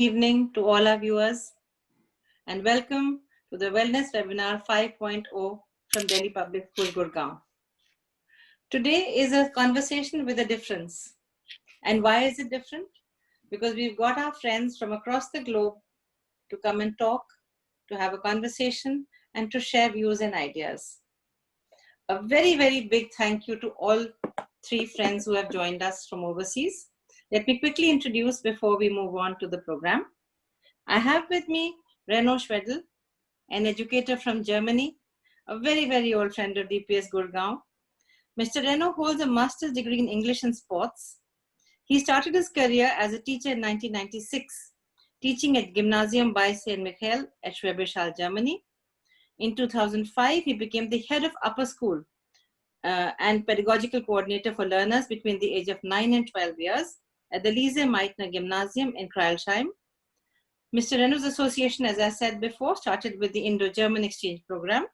evening to all our viewers and welcome to the Wellness Webinar 5.0 from Delhi Public School, Gurgaon. Today is a conversation with a difference. And why is it different? Because we've got our friends from across the globe to come and talk, to have a conversation, and to share views and ideas. A very, very big thank you to all three friends who have joined us from overseas. Let me quickly introduce before we move on to the program. I have with me Reno Schwedel, an educator from Germany, a very, very old friend of DPS Gurgaon. Mr. Reno holds a master's degree in English and sports. He started his career as a teacher in 1996, teaching at Gymnasium bei St. Michael at Schwäbisch Hall, Germany. In 2005, he became the head of upper school and pedagogical coordinator for learners between the age of 9 and 12 years at the Lise Meitner Gymnasium in Kreilsheim. Mr. Reno's association, as I said before, started with the Indo-German exchange program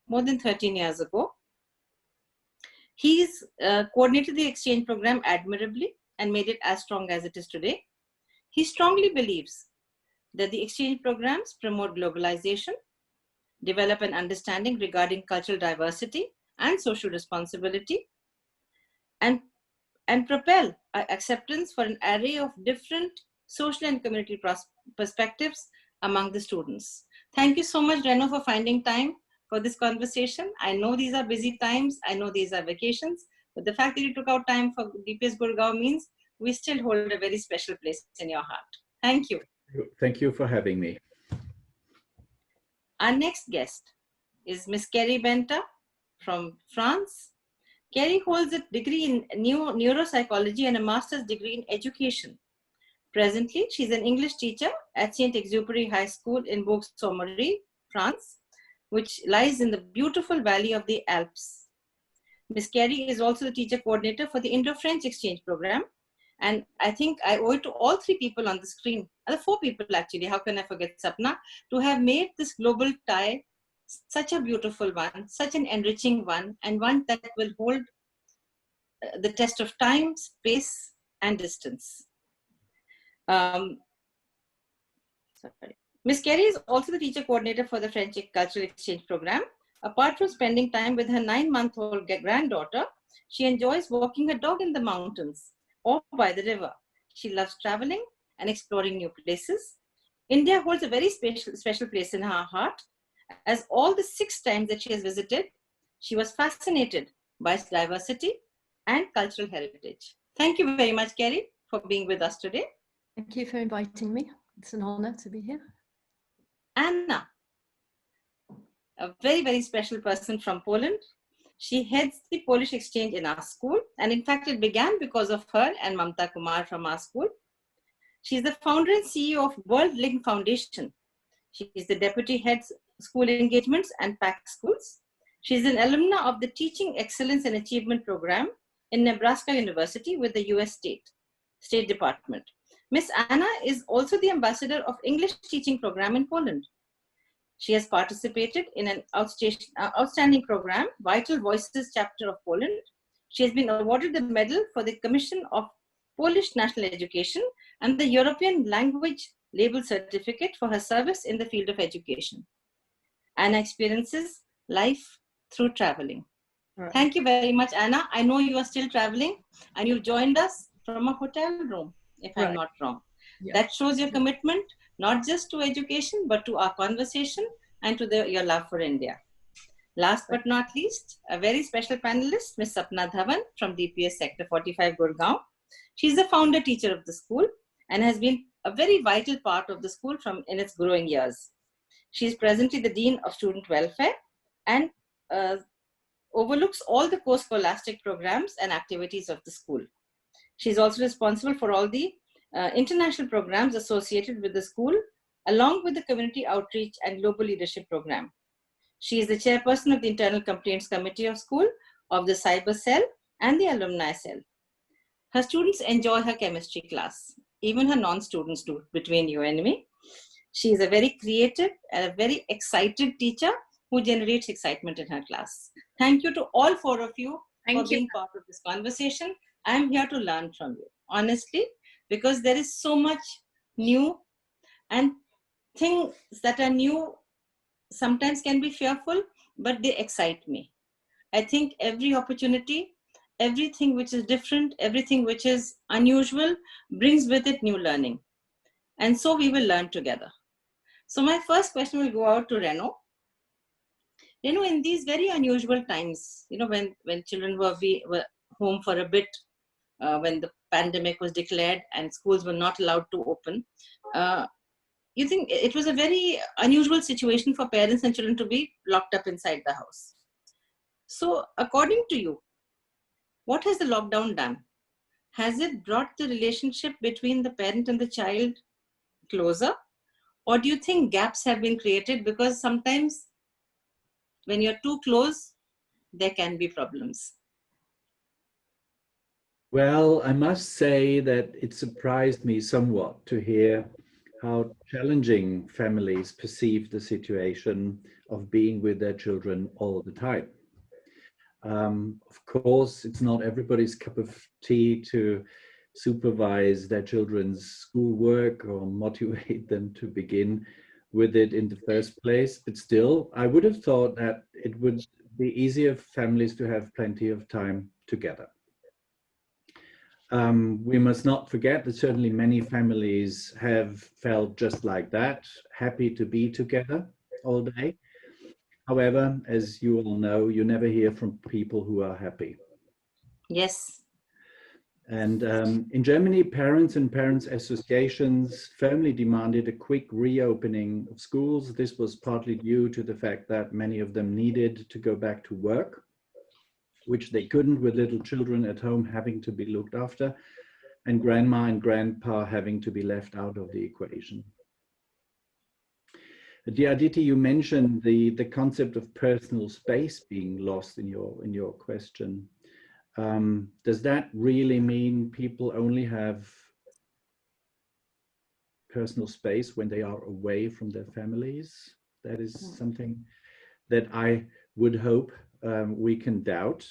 more than 13 years ago. He's coordinated the exchange program admirably and made it as strong as it is today. He strongly believes that the exchange programs promote globalization, develop an understanding regarding cultural diversity and social responsibility, and propel acceptance for an array of different social and community perspectives among the students. Thank you so much, Reno, for finding time for this conversation. I know these are busy times. I know these are vacations, but the fact that you took out time for DPS Gurgaon means we still hold a very special place in your heart. Thank you. Thank you for having me. Our next guest is Miss Kerry Benta from France. Kerry holds a degree in neuropsychology and a master's degree in education. Presently, she's an English teacher at Saint-Exupéry High School in Bourg-Saint-Maurice, France, which lies in the beautiful valley of the Alps. Miss Kerry is also the teacher coordinator for the Indo-French exchange program. And I think I owe it to all three people on the screen, the four people actually, how can I forget Sapna, to have made this global tie such a beautiful one, such an enriching one, and one that will hold the test of time, space, and distance. Ms. Kerry is also the teacher coordinator for the French Cultural Exchange Program. Apart from spending time with her 9-month-old granddaughter, she enjoys walking her dog in the mountains or by the river. She loves traveling and exploring new places. India holds a very special place in her heart, as all the 6 times that she has visited, she was fascinated by its diversity and cultural heritage. Thank you very much, Kerry, for being with us today. Thank you for inviting me. It's an honor to be here. Anna, a very, very special person from Poland. She heads the Polish exchange in our school. And in fact, it began because of her and Mamta Kumar from our school. She's the founder and CEO of World Link Foundation. She is the deputy head school engagements and PAC schools. She's an alumna of the Teaching Excellence and Achievement Program in Nebraska University with the US State Department. Miss Anna is also the ambassador of English teaching program in Poland. She has participated in an outstanding program, Vital Voices chapter of Poland. She has been awarded the medal for the Commission of Polish National Education and the European Language Label Certificate for her service in the field of education. Anna experiences life through traveling. Right. Thank you very much, Anna. I know you are still traveling and you joined us from a hotel room, if I'm not wrong. Yeah. That shows your commitment, not just to education, but to our conversation and to your love for India. Last but not least, a very special panelist, Ms. Apna Dhawan from DPS Sector 45, Gurgaon. She's the founder teacher of the school and has been a very vital part of the school in its growing years. She is presently the Dean of Student Welfare and overlooks all the co-scholastic programs and activities of the school. She is also responsible for all the international programs associated with the school, along with the Community Outreach and Global Leadership Program. She is the chairperson of the Internal Complaints Committee of School, of the Cyber Cell, and the Alumni Cell. Her students enjoy her chemistry class. Even her non-students do, between you and me. She is a very creative and a very excited teacher who generates excitement in her class. Thank you to all 4 of you for being part of this conversation. I'm here to learn from you, honestly, because there is so much new And things that are new sometimes can be fearful, but they excite me. I think every opportunity, everything which is different, everything which is unusual brings with it new learning. And so we will learn together. So my first question will go out to Reno. Reno, in these very unusual times, when children were home for a bit, when the pandemic was declared and schools were not allowed to open, you think it was a very unusual situation for parents and children to be locked up inside the house. So according to you, what has the lockdown done? Has it brought the relationship between the parent and the child closer? Or do you think gaps have been created? Because sometimes when you're too close, there can be problems. Well, I must say that it surprised me somewhat to hear how challenging families perceive the situation of being with their children all the time. Of course, it's not everybody's cup of tea to supervise their children's schoolwork or motivate them to begin with it in the first place. But still, I would have thought that it would be easier for families to have plenty of time together. We must not forget that certainly many families have felt just like that, happy to be together all day. However, as you all know, you never hear from people who are happy. Yes. And in Germany, parents and parents associations firmly demanded a quick reopening of schools. This was partly due to the fact that many of them needed to go back to work, which they couldn't with little children at home having to be looked after, and grandma and grandpa having to be left out of the equation. Aditi, you mentioned the concept of personal space being lost in your question. Does that really mean people only have personal space when they are away from their families? That is something that I would hope we can doubt,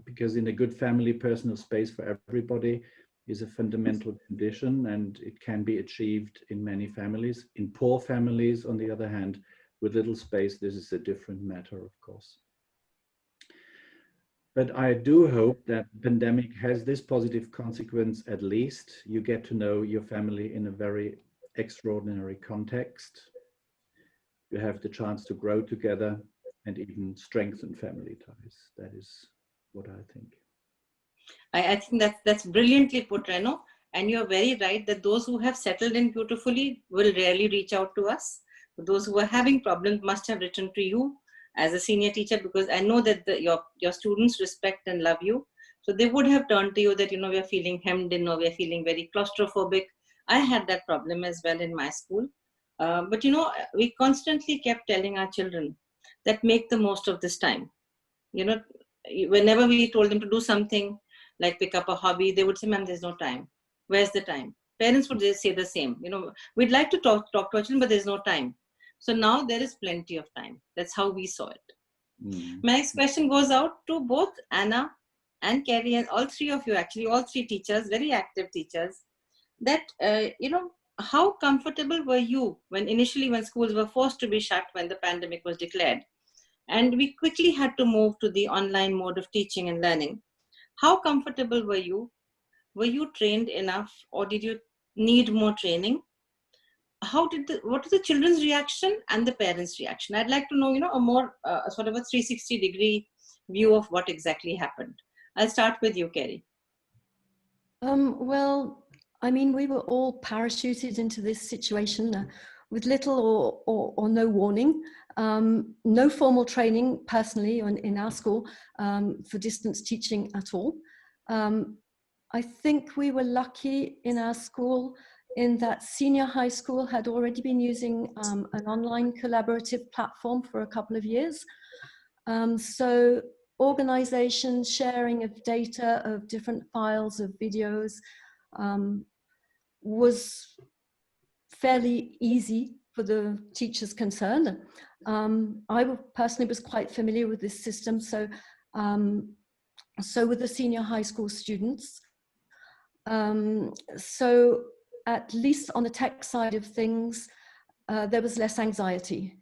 because in a good family, personal space for everybody is a fundamental condition, and it can be achieved in many families. In poor families, on the other hand, with little space, this is a different matter, of course. But I do hope that the pandemic has this positive consequence. At least you get to know your family in a very extraordinary context. You have the chance to grow together and even strengthen family ties. That is what I think. I think that's brilliantly put, Reno. And you're very right that those who have settled in beautifully will rarely reach out to us. Those who are having problems must have written to you as a senior teacher, because I know that your students respect and love you. So they would have turned to you that, we are feeling hemmed in, or we are feeling very claustrophobic. I had that problem as well in my school. But, we constantly kept telling our children that make the most of this time. Whenever we told them to do something, like pick up a hobby, they would say, ma'am, there's no time. Where's the time? Parents would say the same. We'd like to talk to our children, but there's no time. So now there is plenty of time. That's how we saw it. My next question goes out to both Anna and Carrie, and all three of you, actually, all three teachers, very active teachers, that, how comfortable were you when schools were forced to be shut when the pandemic was declared? And we quickly had to move to the online mode of teaching and learning. How comfortable were you? Were you trained enough, or did you need more training? What was the children's reaction and the parents' reaction? I'd like to know, a more sort of a 360-degree view of what exactly happened. I'll start with you, Carrie. Well, I mean, we were all parachuted into this situation with little or no warning. No formal training personally in our school for distance teaching at all. I think we were lucky in our school in that senior high school had already been using an online collaborative platform for a couple of years. So organization, sharing of data, of different files, of videos was fairly easy for the teachers concerned. I personally was quite familiar with this system, so with the senior high school students. So at least on the tech side of things, there was less anxiety.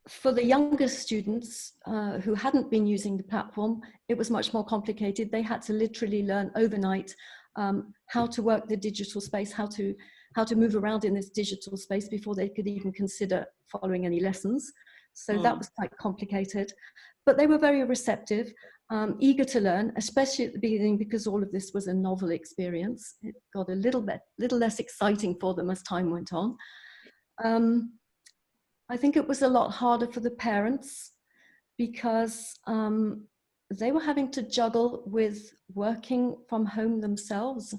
For the younger students who hadn't been using the platform, it was much more complicated. They had to literally learn overnight how to work the digital space, how to move around in this digital space before they could even consider following any lessons. So that was quite complicated, but they were very receptive, eager to learn, especially at the beginning, because all of this was a novel experience. It got a little less exciting for them as time went on. I think it was a lot harder for the parents because they were having to juggle with working from home themselves.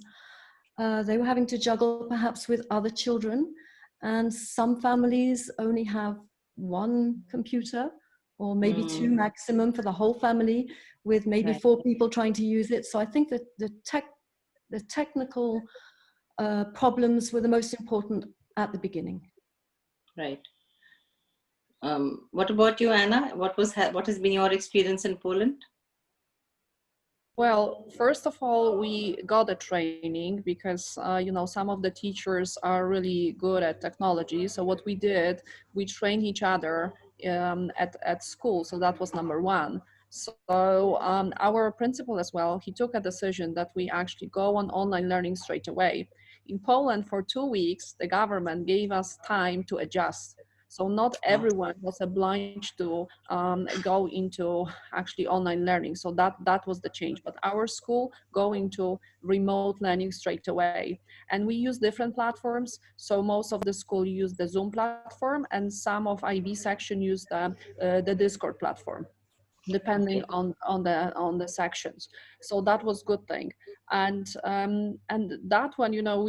They were having to juggle perhaps with other children, and some families only have one computer or maybe two maximum for the whole family, with maybe 4 people trying to use it. So I think that the technical problems were the most important at the beginning. Right. What about you, Anna? What has been your experience in Poland? Well, first of all, we got a training because, you know, some of the teachers are really good at technology. So what we did, we trained each other at school. So that was number one. So our principal as well, he took a decision that we actually go on online learning straight away. In Poland, for 2 weeks, the government gave us time to adjust. So not everyone was obliged to go into actually online learning. So that was the change. But our school going to remote learning straight away. And we use different platforms. So most of the school use the Zoom platform, and some of IB section use the Discord platform, depending on the sections. So that was good thing. And that one, you know,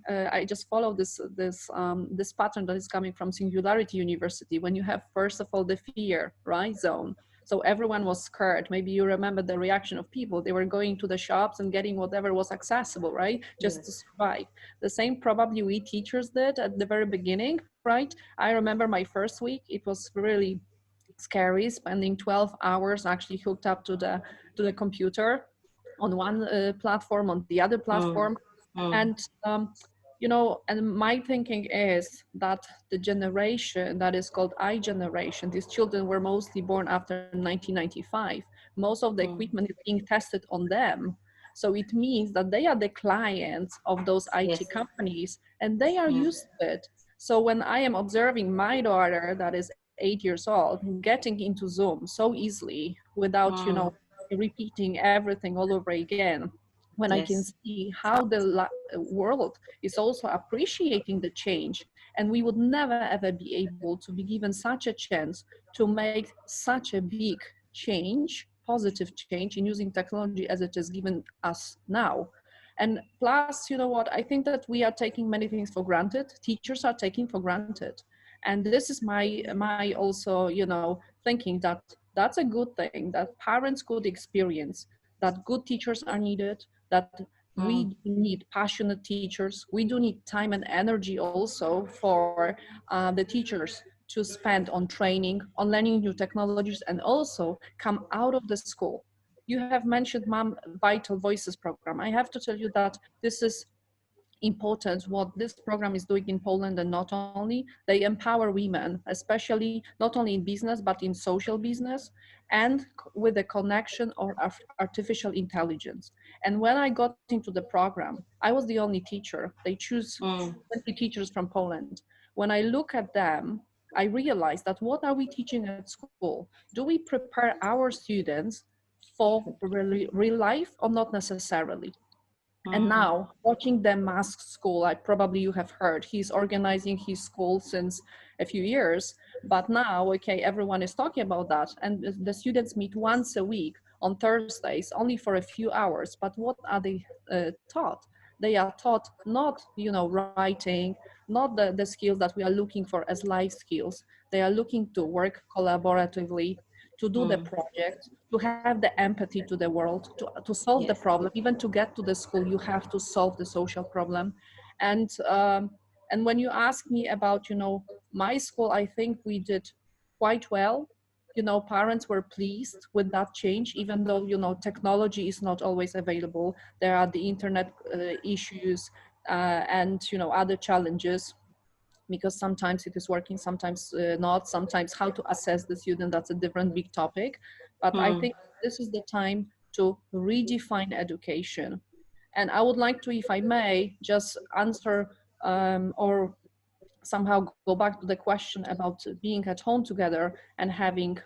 I just follow this pattern that is coming from Singularity University. When you have, first of all, the fear, right, zone. So everyone was scared. Maybe you remember the reaction of people. They were going to the shops and getting whatever was accessible, right? Just to survive. The same probably we teachers did at the very beginning, right? I remember my first week, it was really scary, spending 12 hours actually hooked up to the computer on one platform, on the other platform. And you know, and my thinking is that the generation that is called I generation, these children were mostly born after 1995. Most of the equipment is being tested on them. So it means that they are the clients of those IT companies, and they are used to it. So when I am observing my daughter that is 8 years old getting into Zoom so easily without, you know, repeating everything all over again, when I can see how the world is also appreciating the change, and we would never ever be able to be given such a chance to make such a big change, positive change in using technology as it is given us now. And plus, you know what, I think that we are taking many things for granted. Teachers are taking for granted. And this is my also, you know, thinking that that's a good thing, that parents could experience, that good teachers are needed, that we need passionate teachers. We do need time and energy also for the teachers to spend on training, on learning new technologies, and also come out of the school. You have mentioned Mom Vital Voices program. I have to tell you that this is important what this program is doing in Poland, and not only they empower women, especially not only in business but in social business, and with the connection of artificial intelligence. And when I got into the program, I was the only teacher. They choose 20 teachers from Poland. When I look at them, I realized that what are we teaching at school? Do we prepare our students for real life or not necessarily? And now, watching the mask school, probably you have heard, he's organizing his school since a few years, but now, okay, everyone is talking about that. And the students meet once a week on Thursdays, only for a few hours. But what are they taught? They are taught not, you know, writing, not the skills that we are looking for as life skills. They are looking to work collaboratively, to do the project, to have the empathy to the world, to solve the problem. Even to get to the school, you have to solve the social problem. And when you ask me about, you know, my school, I think we did quite well. parents were pleased with that change, even though, technology is not always available. There are the internet issues and, other challenges, because sometimes it is working, sometimes not, sometimes how to assess the student, that's a different big topic. But I think this is the time to redefine education. And I would like to, if I may, just answer or somehow go back to the question about being at home together and having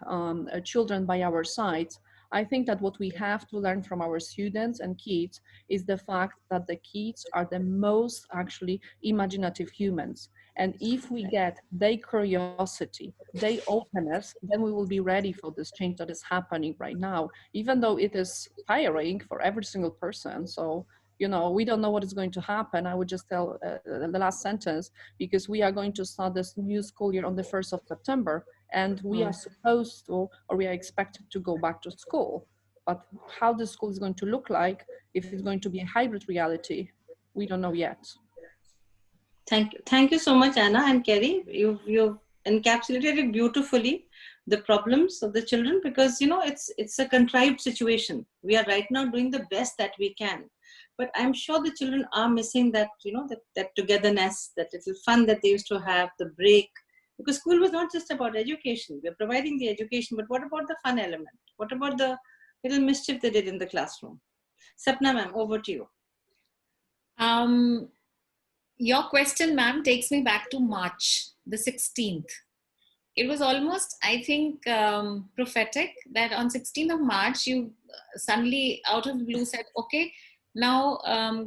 children by our side. I think that what we have to learn from our students and kids is the fact that the kids are the most actually imaginative humans. And if we get their curiosity, their openness, then we will be ready for this change that is happening right now, even though it is tiring for every single person. So, we don't know what is going to happen. I would just tell the last sentence, because we are going to start this new school year on the 1st of September, and we are supposed to, or we are expected to go back to school. But how the school is going to look like, if it's going to be a hybrid reality, we don't know yet. Thank you so much, Anna and Kerry. You've encapsulated beautifully the problems of the children, because it's a contrived situation. We are right now doing the best that we can, but I'm sure the children are missing that that togetherness, that little fun that they used to have, the break. Because school was not just about education. We're providing the education, but what about the fun element? What about the little mischief they did in the classroom? Sapna ma'am, over to you. Your question, ma'am, takes me back to March the 16th. It was almost, I think, prophetic that on 16th of March, you suddenly out of the blue said, okay, now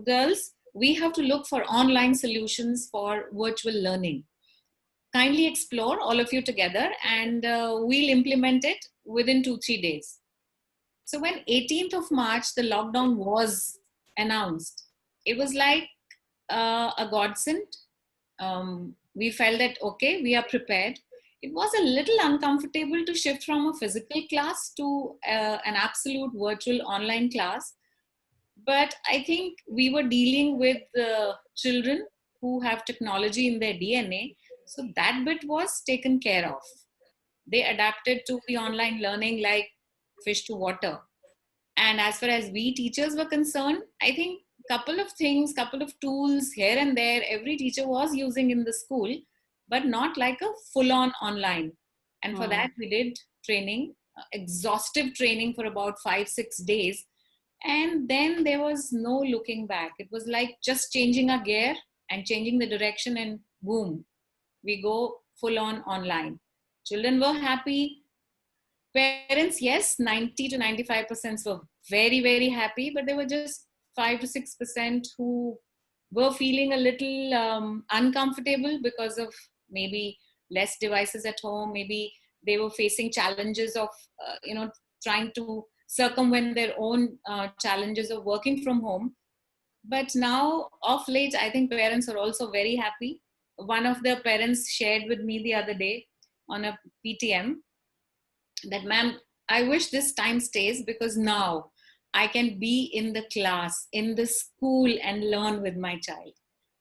girls, we have to look for online solutions for virtual learning. Kindly explore, all of you together, and we'll implement it within 2-3 days. So when 18th of March, the lockdown was announced, it was like a godsend. We felt that, okay, we are prepared. It was a little uncomfortable to shift from a physical class to an absolute virtual online class. But I think we were dealing with children who have technology in their DNA. So that bit was taken care of. They adapted to the online learning like fish to water. And as far as we teachers were concerned, I think couple of things, couple of tools here and there, every teacher was using in the school, but not like a full-on online. And for that, we did training, exhaustive training for about 5-6 days. And then there was no looking back. It was like just changing a gear and changing the direction, and boom, we go full-on online. Children were happy. Parents, yes, 90 to 95% were very, very happy, but there were just 5 to 6% who were feeling a little uncomfortable because of maybe less devices at home. Maybe they were facing challenges of, trying to circumvent their own challenges of working from home. But now, of late, I think parents are also very happy. One of the parents shared with me the other day on a PTM that, ma'am, I wish this time stays, because now I can be in the class, in the school, and learn with my child.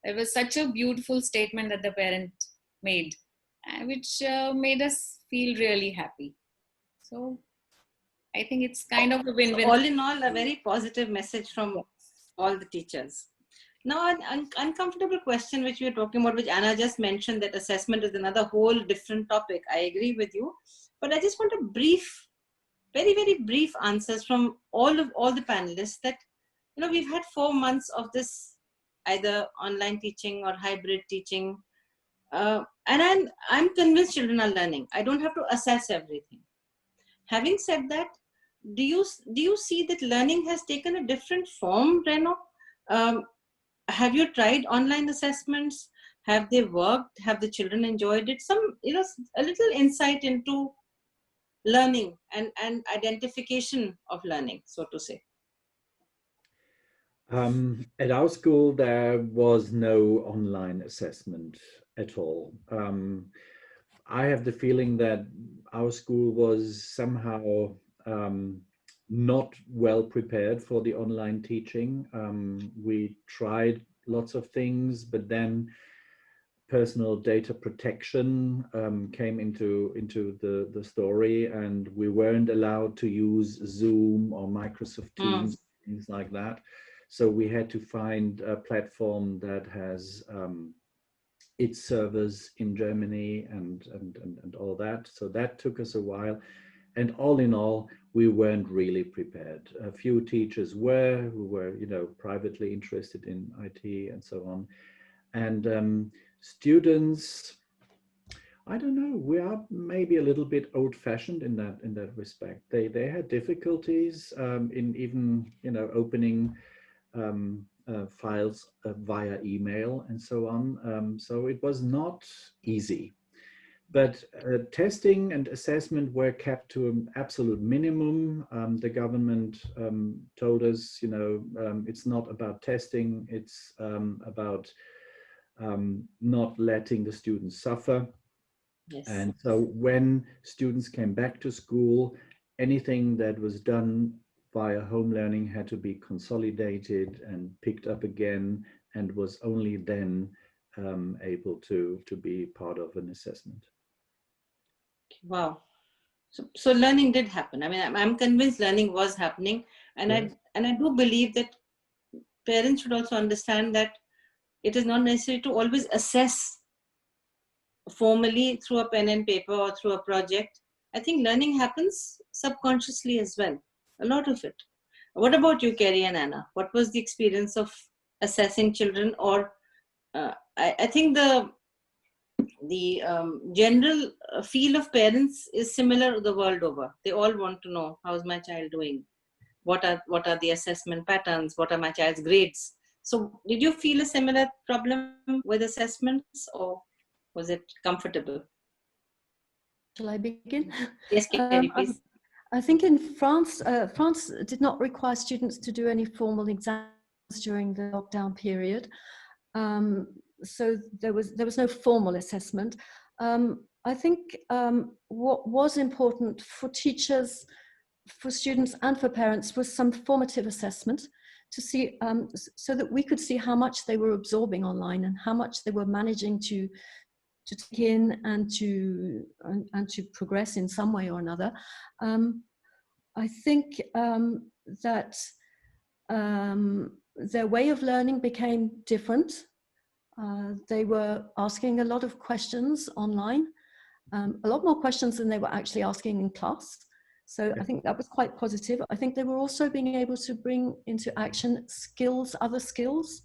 It was such a beautiful statement that the parent made, which made us feel really happy. So I think it's kind of a win-win. So all in all, a very positive message from all the teachers. Now, an uncomfortable question which we are talking about, which Anna just mentioned, that assessment is another whole different topic. I agree with you. But I just want a brief, very, very brief answers from all the panelists that, we've had 4 months of this either online teaching or hybrid teaching. And I'm convinced children are learning. I don't have to assess everything. Having said that, do you see that learning has taken a different form, Reno? Have you tried online assessments? Have they worked? Have the children enjoyed it? Some, a little insight into learning and identification of learning, so to say. At our school, there was no online assessment at all. I have the feeling that our school was somehow not well prepared for the online teaching. We tried lots of things, but then personal data protection came into the story, and we weren't allowed to use Zoom or Microsoft Teams, things like that. So we had to find a platform that has its servers in Germany and all that. So that took us a while. And all in all, we weren't really prepared. A few teachers who were, privately interested in IT and so on. And students, I don't know, we are maybe a little bit old-fashioned in that respect. They had difficulties in even, opening files via email and so on. So it was not easy. But testing and assessment were kept to an absolute minimum. The government told us, it's not about testing, it's about not letting the students suffer. Yes. And so when students came back to school, anything that was done via home learning had to be consolidated and picked up again, and was only then able to be part of an assessment. Wow. So learning did happen. I mean, I'm convinced learning was happening, and Yes. I do believe that parents should also understand that it is not necessary to always assess formally through a pen and paper or through a project. I think learning happens subconsciously as well, a lot of it. What about you, Kerry and Anna? What was the experience of assessing children? Or I think the general feel of parents is similar the world over. They all want to know, how's my child doing? What are the assessment patterns? What are my child's grades? So did you feel a similar problem with assessments, or was it comfortable? Shall I begin? Yes, Kerry, please. I think in France, France did not require students to do any formal exams during the lockdown period. So there was no formal assessment. I think what was important for teachers, for students and for parents was some formative assessment to see, so that we could see how much they were absorbing online and how much they were managing to take in and to progress in some way or another. I think that their way of learning became different. They were asking a lot of questions online, a lot more questions than they were actually asking in class. So I think that was quite positive. I think they were also being able to bring into action skills, other skills,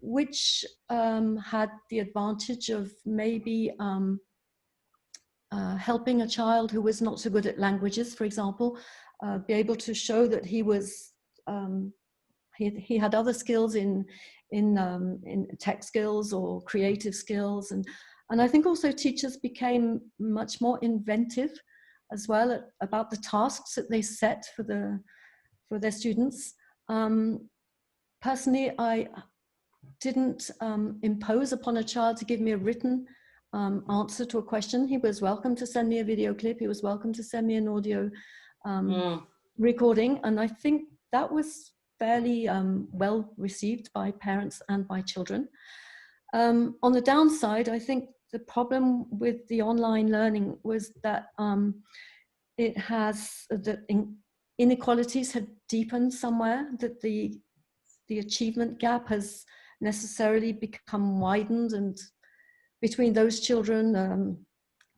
which had the advantage of maybe helping a child who was not so good at languages, for example, be able to show that he was he had other skills in tech skills or creative skills, and I think also teachers became much more inventive as well about the tasks that they set for their students. Personally, I didn't impose upon a child to give me a written answer to a question. He was welcome to send me a video clip. He was welcome to send me an audio recording. And I think that was fairly well received by parents and by children. On the downside, I think the problem with the online learning was that it has, the inequalities had deepened somewhere, that the achievement gap has necessarily become widened, and between those children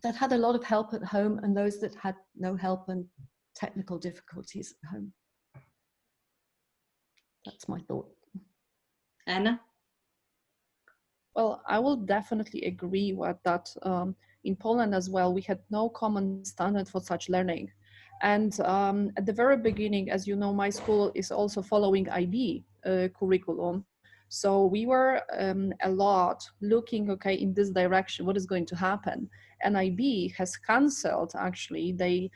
that had a lot of help at home and those that had no help and technical difficulties at home. That's my thought. Anna? Well, I will definitely agree with that. In Poland as well, we had no common standard for such learning. And at the very beginning, as you know, my school is also following IB curriculum. So we were a lot looking, okay, in this direction, what is going to happen? And IB has canceled actually the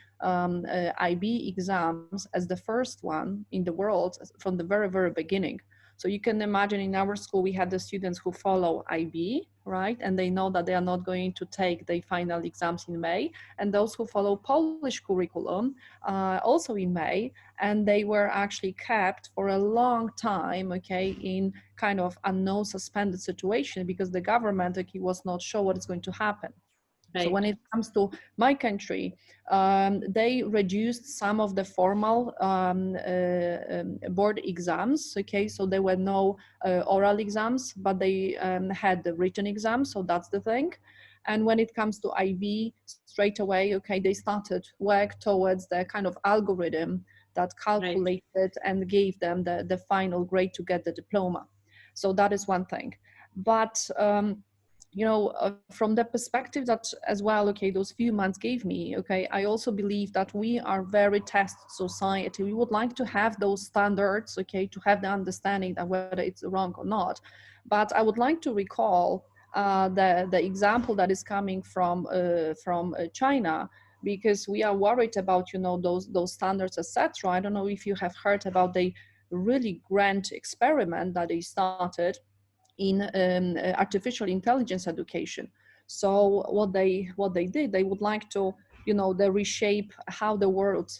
IB exams as the first one in the world from the very, very beginning. So you can imagine in our school, we had the students who follow IB, right? And they know that they are not going to take the final exams in May. And those who follow Polish curriculum also in May, and they were actually kept for a long time, okay, in kind of unknown suspended situation because the government, okay, was not sure what is going to happen. Right. So when it comes to my country, they reduced some of the formal board exams. Okay, so there were no oral exams, but they had the written exams. So that's the thing. And when it comes to IB, straight away, okay, they started work towards the kind of algorithm that calculated and gave them the final grade to get the diploma. So that is one thing. But you know, from the perspective that as well, okay, those few months gave me, okay, I also believe that we are very test society. We would like to have those standards, okay, to have the understanding that whether it's wrong or not. But I would like to recall the example that is coming from China, because we are worried about, you know, those standards, etc. I don't know if you have heard about the really grand experiment that they started in artificial intelligence education. So what they did, they would like to, you know, they reshape how the world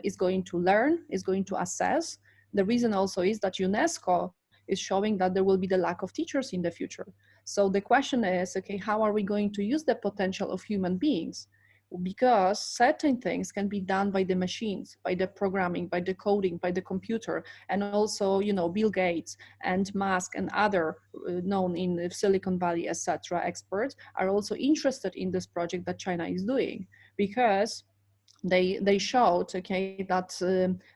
is going to learn, is going to assess. The reason also is that UNESCO is showing that there will be the lack of teachers in the future. So the question is, okay, how are we going to use the potential of human beings? Because certain things can be done by the machines, by the programming, by the coding, by the computer, and also, you know, Bill Gates and Musk and other known in Silicon Valley, etc. experts are also interested in this project that China is doing, because they showed, okay, that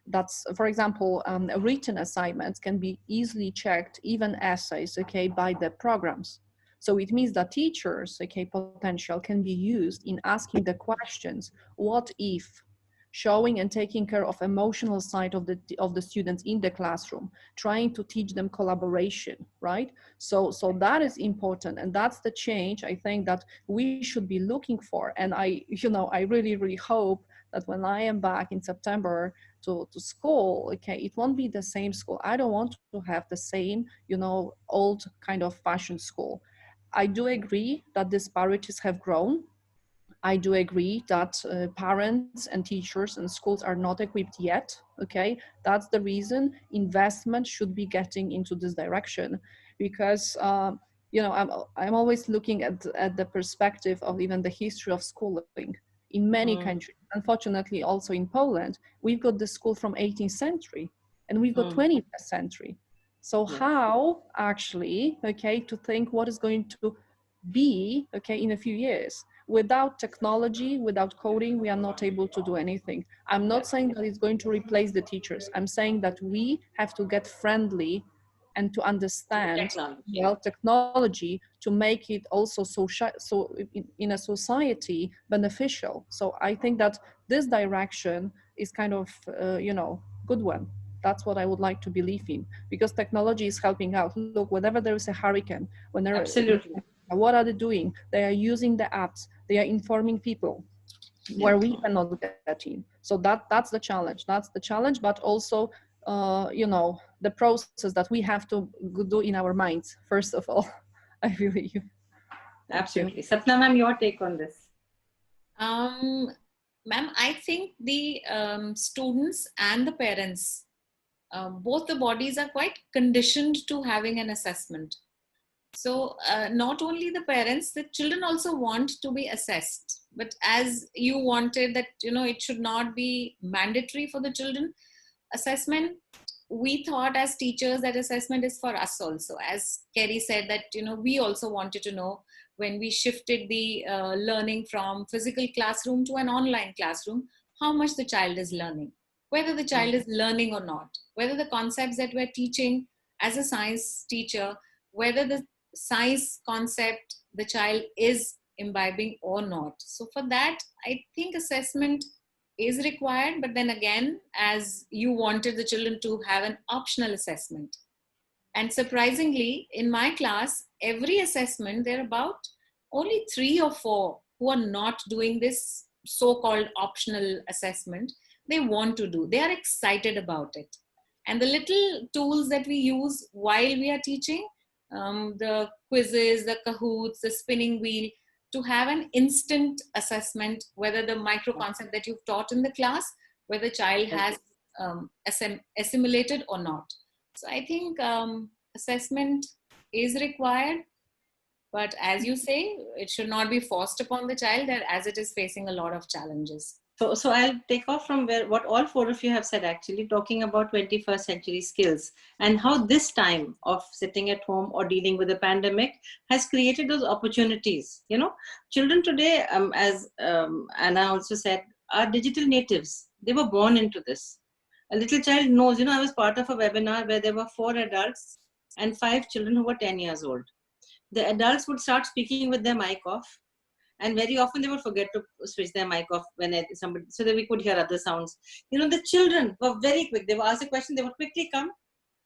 that's, for example, written assignments can be easily checked, even essays, okay, by the programs. So it means that teachers, okay, potential can be used in asking the questions, what if, showing and taking care of emotional side of the students in the classroom, trying to teach them collaboration, right? So that is important, and that's the change I think that we should be looking for. And I, you know, I really hope that when I am back in September to school, okay, it won't be the same school. I don't want to have the same, you know, old kind of fashion school. I do agree that disparities have grown. I do agree that parents and teachers and schools are not equipped yet, okay? That's the reason investment should be getting into this direction, because you know, I'm always looking at the perspective of even the history of schooling in many countries. Unfortunately, also in Poland, we've got the school from 18th century and we've got 20th century. So how actually, okay, to think what is going to be, okay, in a few years? Without technology, without coding, we are not able to do anything. I'm not saying that it's going to replace the teachers. I'm saying that we have to get friendly and to understand technology to make it also so in a society beneficial. So I think that this direction is kind of you know, good one. That's what I would like to believe in, because technology is helping out. Look, whenever there is a hurricane, whenever what are they doing? They are using the apps. They are informing people where we cannot get in. So that's the challenge. That's the challenge, but also, you know, the process that we have to do in our minds, first of all, I believe. Absolutely. Sapna ma'am, your take on this? Ma'am, I think the students and the parents, both the bodies are quite conditioned to having an assessment. So not only the parents, the children also want to be assessed. But as you wanted that, you know, it should not be mandatory for the children, assessment, we thought as teachers that assessment is for us also. As Kerry said that, you know, we also wanted to know when we shifted the learning from physical classroom to an online classroom, how much the child is learning, whether the child is learning or not, whether the concepts that we're teaching as a science teacher, whether the science concept the child is imbibing or not. So for that, I think assessment is required, but then again, as you wanted the children to have an optional assessment. And surprisingly, in my class, every assessment, there are about only 3 or 4 who are not doing this so-called optional assessment. They want to do, they are excited about it. And the little tools that we use while we are teaching, the quizzes, the Kahoots, the spinning wheel, to have an instant assessment whether the micro concept that you've taught in the class, whether the child has assimilated or not. So I think assessment is required, but as you say, it should not be forced upon the child as it is facing a lot of challenges. So I'll take off from what all four of you have said, actually, talking about 21st century skills and how this time of sitting at home or dealing with a pandemic has created those opportunities. You know, children today, as Anna also said, are digital natives. They were born into this. A little child knows, you know, I was part of a webinar where there were 4 adults and 5 children who were 10 years old. The adults would start speaking with their mic off. And very often they would forget to switch their mic off when somebody, so that we could hear other sounds. You know, the children were very quick. They would ask a question, they would quickly come,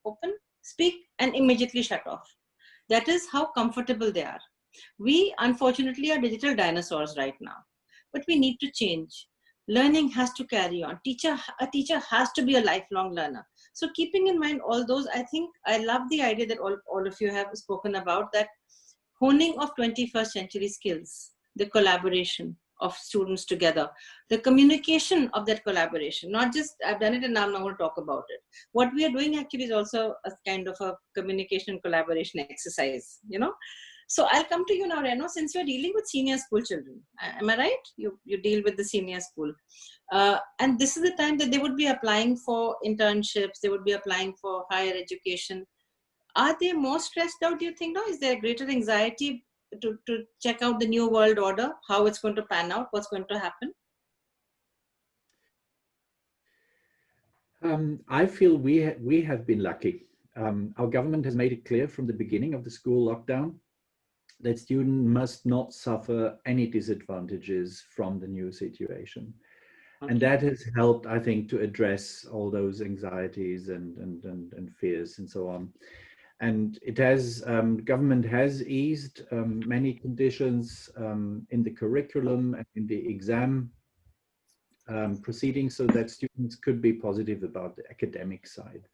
open, speak, and immediately shut off. That is how comfortable they are. We, unfortunately, are digital dinosaurs right now, but we need to change. Learning has to carry on. A teacher has to be a lifelong learner. So keeping in mind all those, I think I love the idea that all of you have spoken about, that honing of 21st century skills, the collaboration of students together, the communication of that collaboration, not just I've done it and now I'm not going to talk about it. What we are doing actually is also a kind of a communication collaboration exercise, you know. So I'll come to you now, Reno, since you're dealing with senior school children. Am I right? You deal with the senior school. And this is the time that they would be applying for internships, they would be applying for higher education. Are they more stressed out, do you think, now? Is there greater anxiety to check out the new world order, how it's going to pan out, what's going to happen? I feel we have been lucky. Our government has made it clear from the beginning of the school lockdown that students must not suffer any disadvantages from the new situation. Okay. And that has helped, I think, to address all those anxieties and fears and so on. And it has, government has eased many conditions in the curriculum and in the exam proceedings so that students could be positive about the academic side.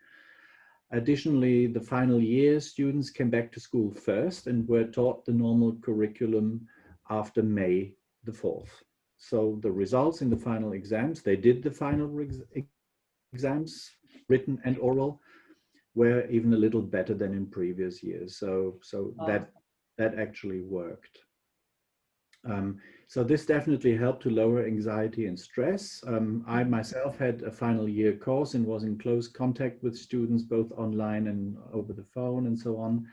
Additionally, the final year students came back to school first and were taught the normal curriculum after May the 4th. So the results in the final exams, they did the final exams, written and oral, were even a little better than in previous years. So that actually worked. So this definitely helped to lower anxiety and stress. I myself had a final year course and was in close contact with students, both online and over the phone and so on.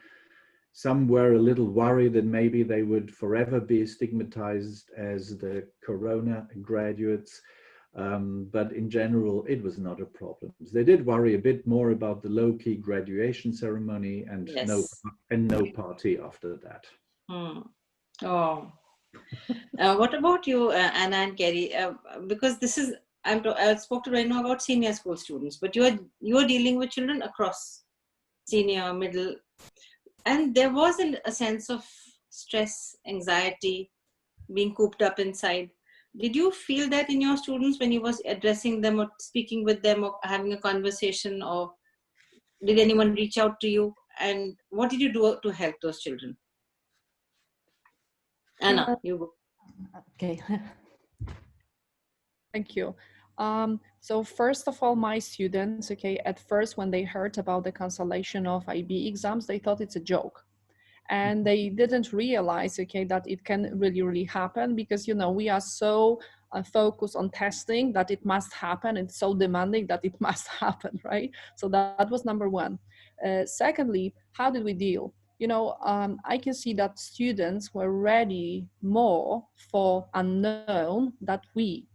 Some were a little worried that maybe they would forever be stigmatized as the Corona graduates. But in general, it was not a problem. They did worry a bit more about the low-key graduation ceremony and yes. no party after that. Oh. What about you, Anna and Kerry? Because this is, I spoke to right now about senior school students, but you are dealing with children across senior, middle, and there was a sense of stress, anxiety, being cooped up inside. Did you feel that in your students when you was addressing them or speaking with them or having a conversation, or did anyone reach out to you? And what did you do to help those children? Anna, you go. Okay. Thank you. So first of all, my students, okay, at first when they heard about the cancellation of IB exams, they thought it's a joke. And they didn't realize, okay, that it can really happen because, you know, we are so focused on testing that it must happen. It's so demanding that it must happen, right? So that was number one. Secondly, how did we deal? You know, I can see that students were ready more for unknown that we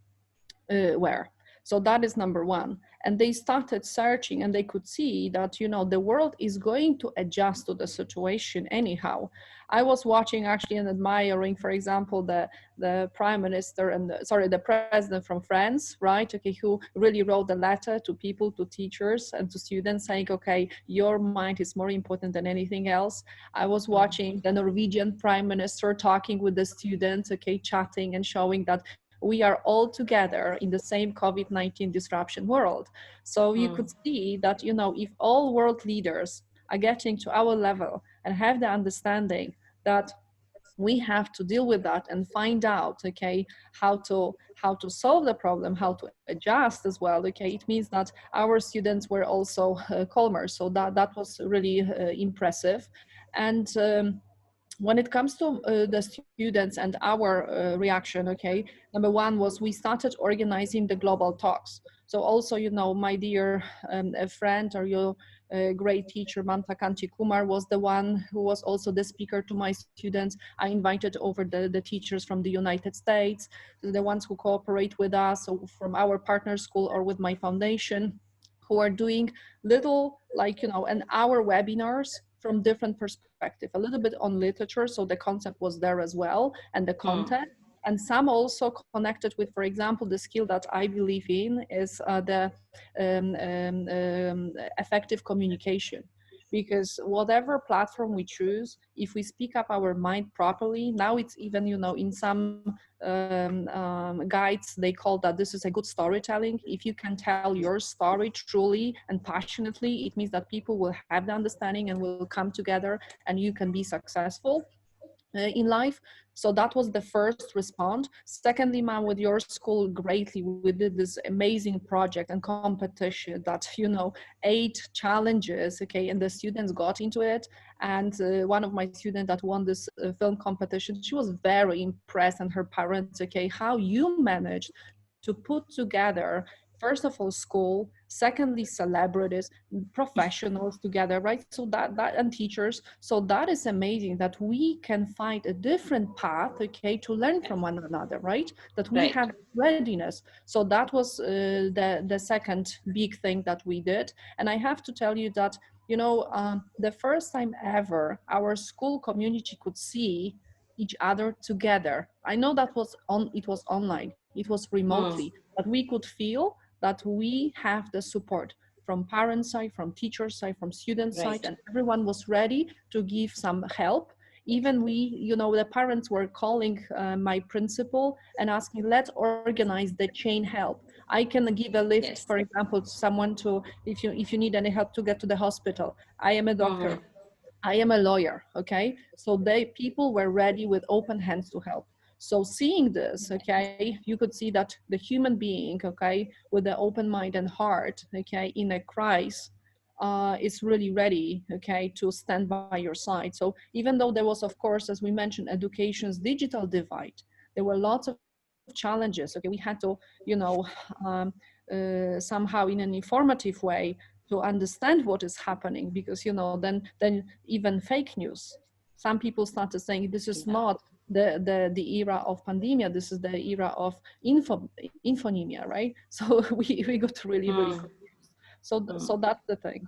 were. So that is number one. And they started searching and they could see that, you know, the world is going to adjust to the situation anyhow. I was watching actually and admiring, for example, the prime minister and the president from France, right? Okay, who really wrote a letter to people, to teachers and to students saying, okay, your mind is more important than anything else. I was watching the Norwegian prime minister talking with the students, okay, chatting and showing that we are all together in the same COVID-19 disruption world. So you could see that, you know, if all world leaders are getting to our level and have the understanding that we have to deal with that and find out, okay, how to solve the problem, how to adjust as well, okay, it means that our students were also calmer. So that was really impressive. And when it comes to the students and our reaction, okay, number one was we started organizing the global talks. So also, you know, my dear a friend or your great teacher, Mamta Kanti Kumar, was the one who was also the speaker to my students. I invited over the teachers from the United States, the ones who cooperate with us, so from our partner school or with my foundation, who are doing little, like, you know, an hour webinars from different perspective, a little bit on literature, so the concept was there as well, and the content, and some also connected with, for example, the skill that I believe in is the effective communication. Because whatever platform we choose, if we speak up our mind properly, now it's even, you know, in some guides, they call that this is a good storytelling. If you can tell your story truly and passionately, it means that people will have the understanding and will come together and you can be successful in life. So that was the first response. Secondly, ma'am, with your school, greatly, we did this amazing project and competition that, you know, 8 challenges, okay, and the students got into it. And one of my students that won this film competition, she was very impressed, and her parents, okay, how you managed to put together, first of all, school, secondly, celebrities, professionals together, right? So that and teachers. So that is amazing that we can find a different path, okay, to learn from one another, right? That we have readiness. So that was the second big thing that we did. And I have to tell you that, you know, the first time ever our school community could see each other together. I know that it was online, it was remotely, but we could feel that we have the support from parent side, from teacher side, from student side, and everyone was ready to give some help. Even we, you know, the parents were calling my principal and asking, let's organize the chain help. I can give a lift, for example, to someone to, if you need any help to get to the hospital. I am a doctor. I am a lawyer, okay? So people were ready with open hands to help. So seeing this, okay, you could see that the human being, okay, with the open mind and heart, okay, in a crisis, is really ready, okay, to stand by your side. So even though there was, of course, as we mentioned, education's digital divide, there were lots of challenges, okay, we had to, you know, somehow in an informative way to understand what is happening, because, you know, then even fake news, some people started saying this is not the era of pandemia, this is the era of infonemia, right? So we got really confused. So that's the thing,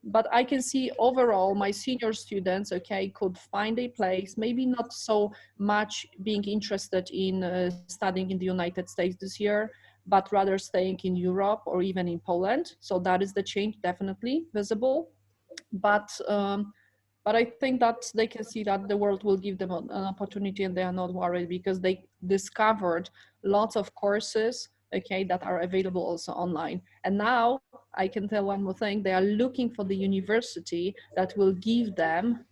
but I can see overall my senior students, okay, could find a place, maybe not so much being interested in studying in the United States this year, but rather staying in Europe or even in Poland. So that is the change definitely visible. But I think that they can see that the world will give them an opportunity, and they are not worried because they discovered lots of courses, okay, that are available also online. And now I can tell one more thing, they are looking for the university that will give them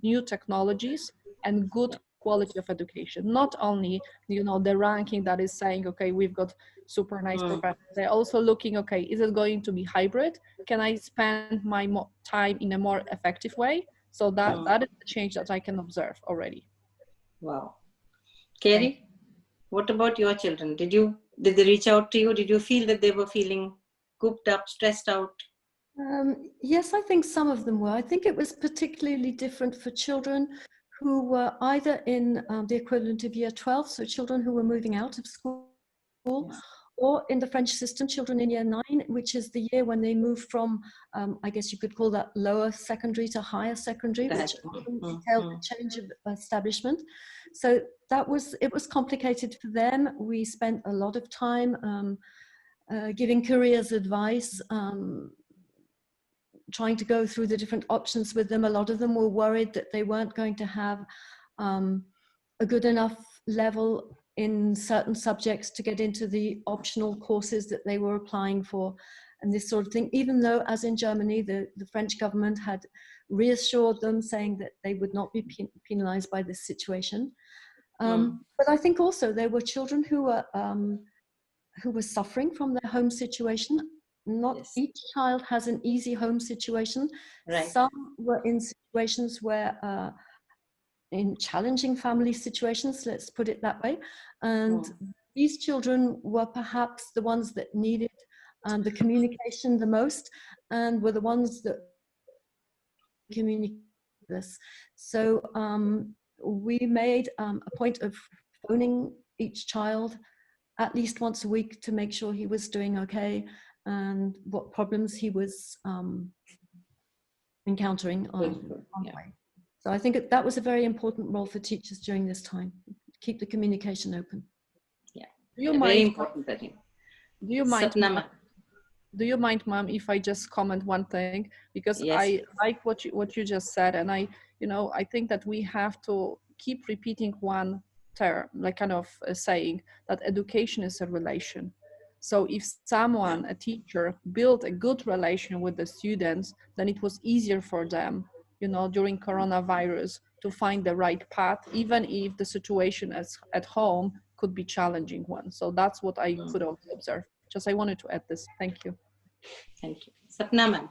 new technologies and good quality of education. Not only, you know, the ranking that is saying, okay, we've got super nice professors. They're also looking, okay, is it going to be hybrid? Can I spend my time in a more effective way? So that is the change that I can observe already. Wow. Carrie, what about your children? Did they reach out to you? Did you feel that they were feeling cooped up, stressed out? Yes, I think some of them were. I think it was particularly different for children who were either in the equivalent of year 12, so children who were moving out of school, or in the French system, children in year 9, which is the year when they move from, I guess you could call that lower secondary to higher secondary, which entailed a change of establishment. So it was complicated for them. We spent a lot of time giving careers advice, trying to go through the different options with them. A lot of them were worried that they weren't going to have a good enough level in certain subjects to get into the optional courses that they were applying for and this sort of thing, even though, as in Germany, the French government had reassured them, saying that they would not be penalized by this situation. But I think also there were children who were suffering from their home situation. Not each child has an easy home situation. Right. Some were in situations where, in challenging family situations, let's put it that way. And these children were perhaps the ones that needed the communication the most, and were the ones that communicated this. So we made a point of phoning each child at least once a week to make sure he was doing okay and what problems he was encountering on the way. So I think that was a very important role for teachers during this time. Keep the communication open. Yeah, Very important, I think. Do you mind, Ma'am, if I just comment one thing? Because I like what you just said, and I think that we have to keep repeating one term, like kind of saying that education is a relation. So if someone, a teacher, built a good relation with the students, then it was easier for them, during coronavirus, to find the right path, even if the situation at home could be challenging one. So that's what I could also observe. I wanted to add this. Thank you. Thank you. Sapna,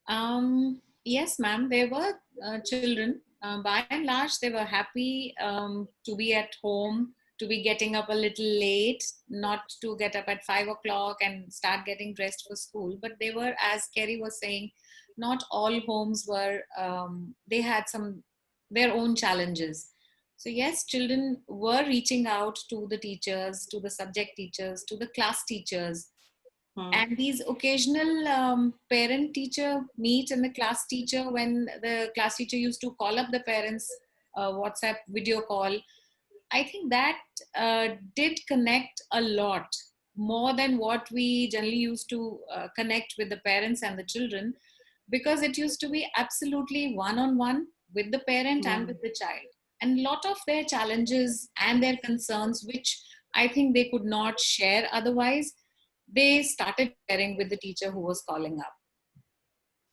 ma'am. Yes, ma'am. There were children. By and large, they were happy to be at home, to be getting up a little late, not to get up at 5 o'clock and start getting dressed for school. But they were, as Kerry was saying, not all homes were, they had their own challenges. So yes, children were reaching out to the teachers, to the subject teachers, to the class teachers. And these occasional parent-teacher meet and the class teacher, when the class teacher used to call up the parents, WhatsApp video call, I think that did connect a lot more than what we generally used to connect with the parents and the children, because it used to be absolutely one-on-one with the parent and with the child. And a lot of their challenges and their concerns, which I think they could not share otherwise, they started sharing with the teacher who was calling up.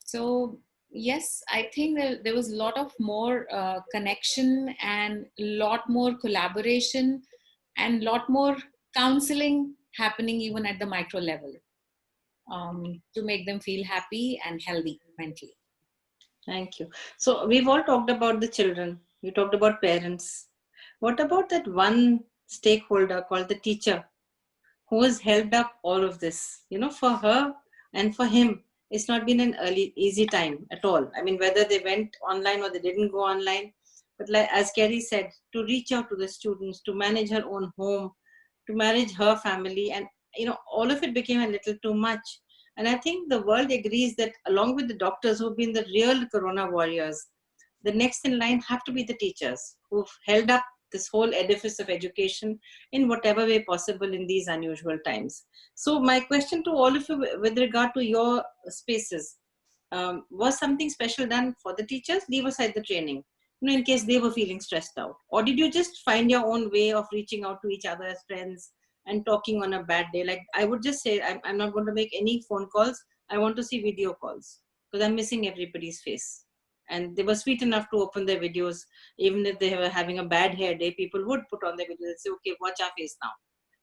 So yes, I think there was a lot of more connection and a lot more collaboration and a lot more counseling happening even at the micro level to make them feel happy and healthy mentally. Thank you. So we've all talked about the children. You talked about parents. What about that one stakeholder called the teacher, who has held up all of this? For her and for him, it's not been an easy time at all. I mean, whether they went online or they didn't go online, but like as Kerry said, to reach out to the students, to manage her own home, to manage her family, and all of it became a little too much. And I think the world agrees that along with the doctors who've been the real corona warriors, the next in line have to be the teachers who've held up this whole edifice of education in whatever way possible in these unusual times. So my question to all of you with regard to your spaces, was something special done for the teachers? Leave aside the training, in case they were feeling stressed out. Or did you just find your own way of reaching out to each other as friends and talking on a bad day? Like I would just say, I'm not going to make any phone calls. I want to see video calls because I'm missing everybody's face. And they were sweet enough to open their videos. Even if they were having a bad hair day, people would put on their videos and say, okay, watch our face now.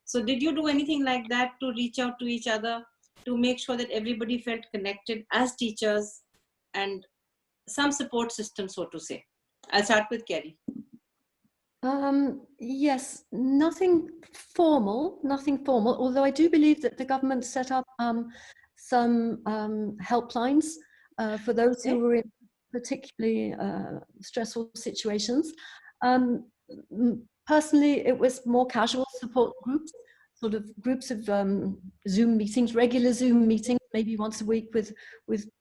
So did you do anything like that to reach out to each other, to make sure that everybody felt connected as teachers and some support system, so to say? I'll start with Kerry. Yes, nothing formal, although I do believe that the government set up some helplines for those who were in particularly stressful situations. Personally, it was more casual support groups, sort of groups of Zoom meetings, regular Zoom meetings, maybe once a week with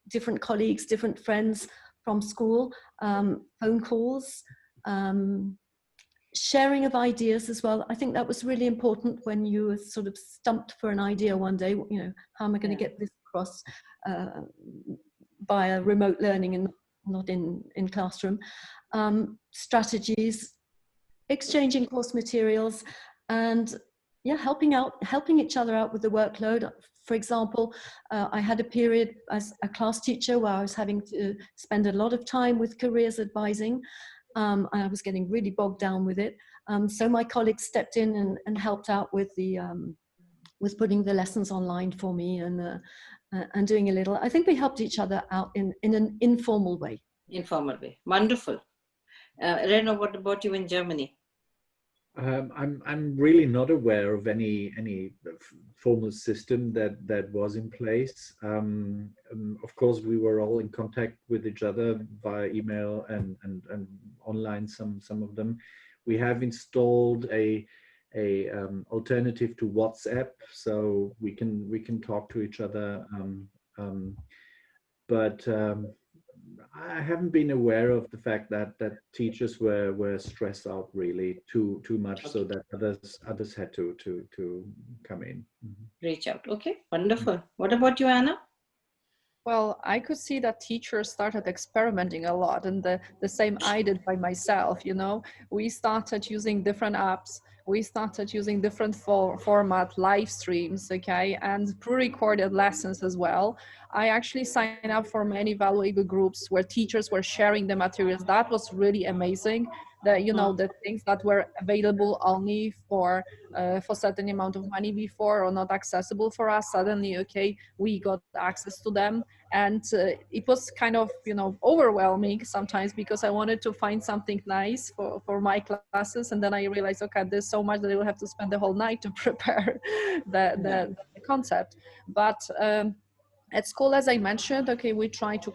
different colleagues, different friends from school, phone calls, sharing of ideas as well. I think that was really important when you were sort of stumped for an idea one day, how am I going to get this across via remote learning and not in classroom. Strategies. exchanging course materials, and yeah, helping each other out with the workload. For example, I had a period as a class teacher where I was having to spend a lot of time with careers advising. And I was getting really bogged down with it. So my colleagues stepped in and helped out with with putting the lessons online for me and doing a little. I think we helped each other out in an informal way. Informal way. Wonderful. Reno, what about you in Germany? I'm really not aware of any formal system that was in place. Of course, we were all in contact with each other via email and online. Some of them. We have installed a alternative to WhatsApp, so we can talk to each other. But I haven't been aware of the fact that teachers were stressed out really too much, so that others had to come in. Reach out. Okay, wonderful. What about you, Anna? Well, I could see that teachers started experimenting a lot, and the same I did by myself, you know. We started using different apps, we started using different format, live streams, okay, and pre-recorded lessons as well. I actually signed up for many valuable groups where teachers were sharing the materials. That was really amazing. The, you know, the things that were available only for certain amount of money before, or not accessible for us, suddenly, okay, we got access to them. And it was kind of, you know, overwhelming sometimes, because I wanted to find something nice for my classes, and then I realized, okay, there's so much that I will have to spend the whole night to prepare the concept. But at school, as I mentioned, okay, we try to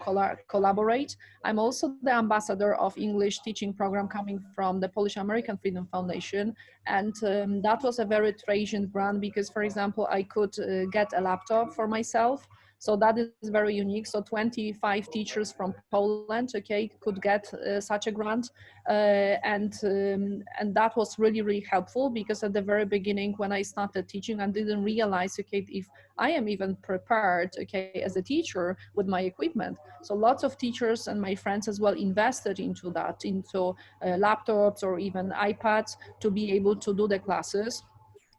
collaborate. I'm also the ambassador of English teaching program coming from the Polish American Freedom Foundation. And that was a very transient brand, because, for example, I could get a laptop for myself. So that is very unique. So 25 teachers from Poland, okay, could get such a grant. And that was really, really helpful, because at the very beginning, when I started teaching, I didn't realize, okay, if I am even prepared, okay, as a teacher with my equipment. So lots of teachers and my friends as well invested into that, into laptops or even iPads to be able to do the classes.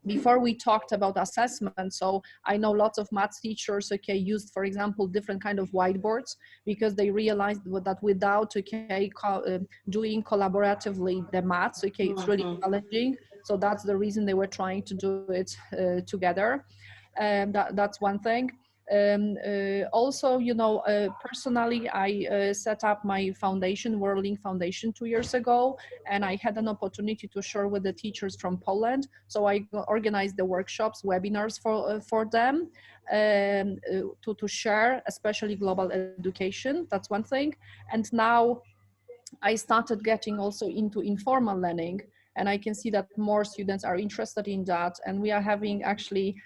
Before we talked about assessment, so I know lots of maths teachers, okay, used, for example, different kind of whiteboards, because they realized that without, okay, doing collaboratively the maths, okay, it's really challenging. So that's the reason they were trying to do it together. That's one thing. Also, you know, personally, I set up my foundation, Whirling Foundation, 2 years ago, and I had an opportunity to share with the teachers from Poland. So I organized the workshops, webinars for them to share, especially global education. That's one thing. And now I started getting also into informal learning, and I can see that more students are interested in that. And we are having actually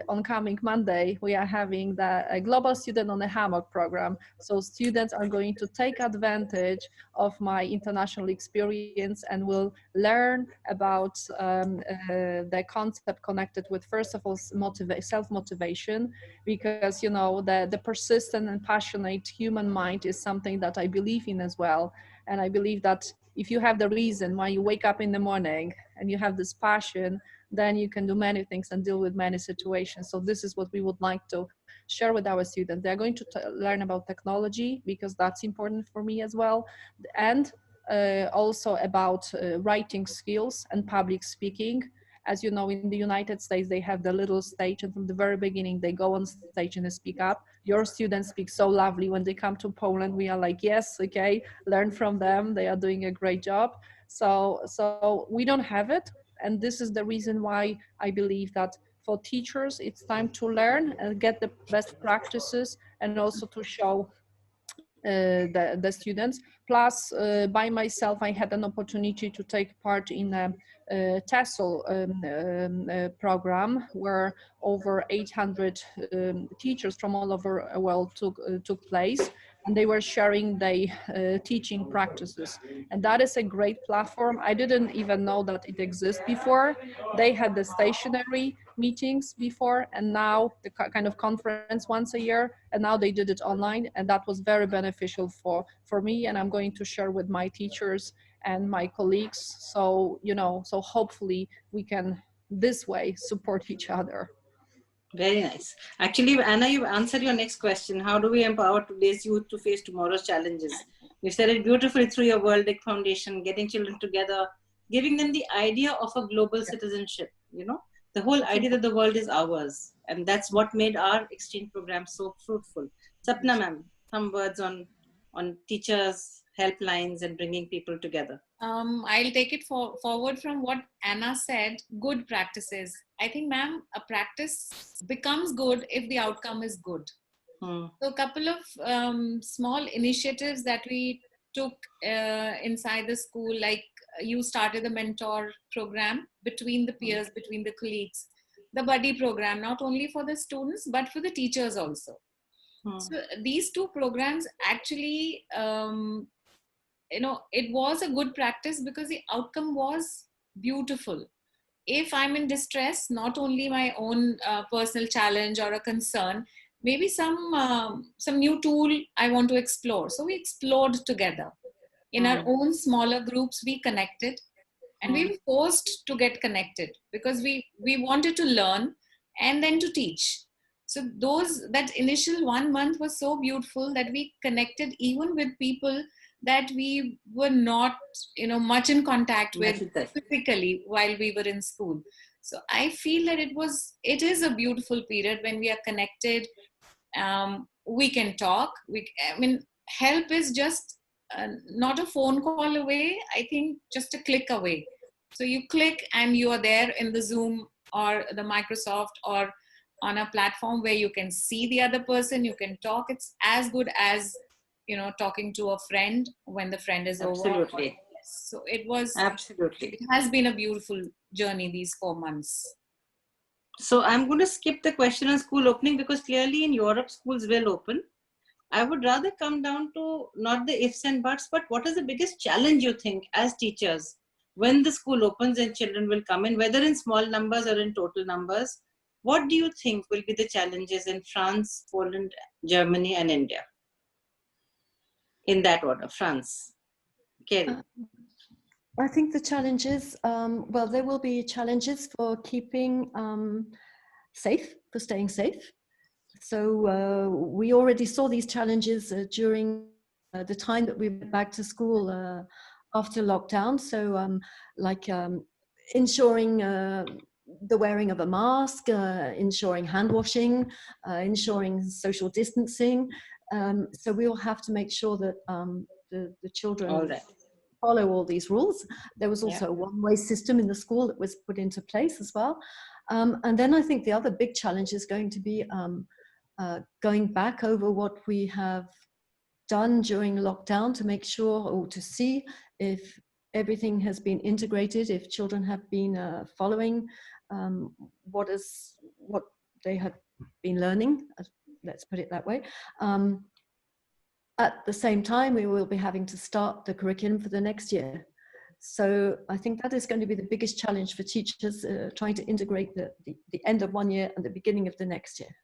on coming Monday, we are having the Global Student on a Hammock program. So students are going to take advantage of my international experience and will learn about the concept connected with, first of all, self-motivation, because, you know, the persistent and passionate human mind is something that I believe in as well. And I believe that if you have the reason why you wake up in the morning and you have this passion, then you can do many things and deal with many situations. So this is what we would like to share with our students. They're going to learn about technology, because that's important for me as well. And also about writing skills and public speaking. As you know, in the United States, they have the little stage, and from the very beginning, they go on stage and they speak up. Your students speak so lovely. When they come to Poland, we are like, yes, okay, learn from them. They are doing a great job. So we don't have it. And this is the reason why I believe that for teachers, it's time to learn and get the best practices, and also to show the students. Plus, by myself, I had an opportunity to take part in a TESOL program, where over 800 teachers from all over the world took place. and they were sharing their teaching practices. And that is a great platform. I didn't even know that it exists before. They had the stationary meetings before, and now the kind of conference once a year, and now they did it online, and that was very beneficial for me, and I'm going to share with my teachers and my colleagues. So, so hopefully we can this way support each other. Very nice. Actually, Anna, you answered your next question. How do we empower today's youth to face tomorrow's challenges? You said it beautifully through your World Egg Foundation, getting children together, giving them the idea of a global citizenship, the whole idea that the world is ours. And that's what made our exchange program so fruitful. Sapna ma'am, some words on teachers, helplines, and bringing people together. I'll take it forward from what Anna said, good practices. I think, ma'am, a practice becomes good if the outcome is good. So a couple of small initiatives that we took inside the school, like you started the mentor program between the peers, between the colleagues, the buddy program, not only for the students, but for the teachers also. So these two programs actually, it was a good practice because the outcome was beautiful. If I'm in distress, not only my own personal challenge or a concern, maybe some new tool I want to explore. So we explored together. In our own smaller groups, we connected, and we were forced to get connected because we wanted to learn and then to teach. So that initial 1 month was so beautiful that we connected even with people that we were not, much in contact with physically while we were in school. So I feel that it is a beautiful period when we are connected. We can talk. Help is just not a phone call away. I think just a click away. So you click and you are there in the Zoom or the Microsoft or on a platform where you can see the other person, you can talk. It's as good as, talking to a friend when the friend is over. Absolutely. So it absolutely. has been a beautiful journey these 4 months. So I'm going to skip the question on school opening because clearly in Europe, schools will open. I would rather come down to not the ifs and buts, but what is the biggest challenge you think as teachers when the school opens and children will come in, whether in small numbers or in total numbers? What do you think will be the challenges in France, Poland, Germany, and India? In that order, France. Kerry. I think the challenges, there will be challenges for keeping safe, for staying safe. So we already saw these challenges during the time that we went back to school after lockdown. So ensuring the wearing of a mask, ensuring hand washing, ensuring social distancing. So we will have to make sure that the children follow all these rules. There was also a one-way system in the school that was put into place as well. And then I think the other big challenge is going to be going back over what we have done during lockdown to make sure or to see if everything has been integrated, if children have been following what they have been learning, let's put it that way. At the same time, we will be having to start the curriculum for the next year. So I think that is going to be the biggest challenge for teachers, trying to integrate the end of one year and the beginning of the next year.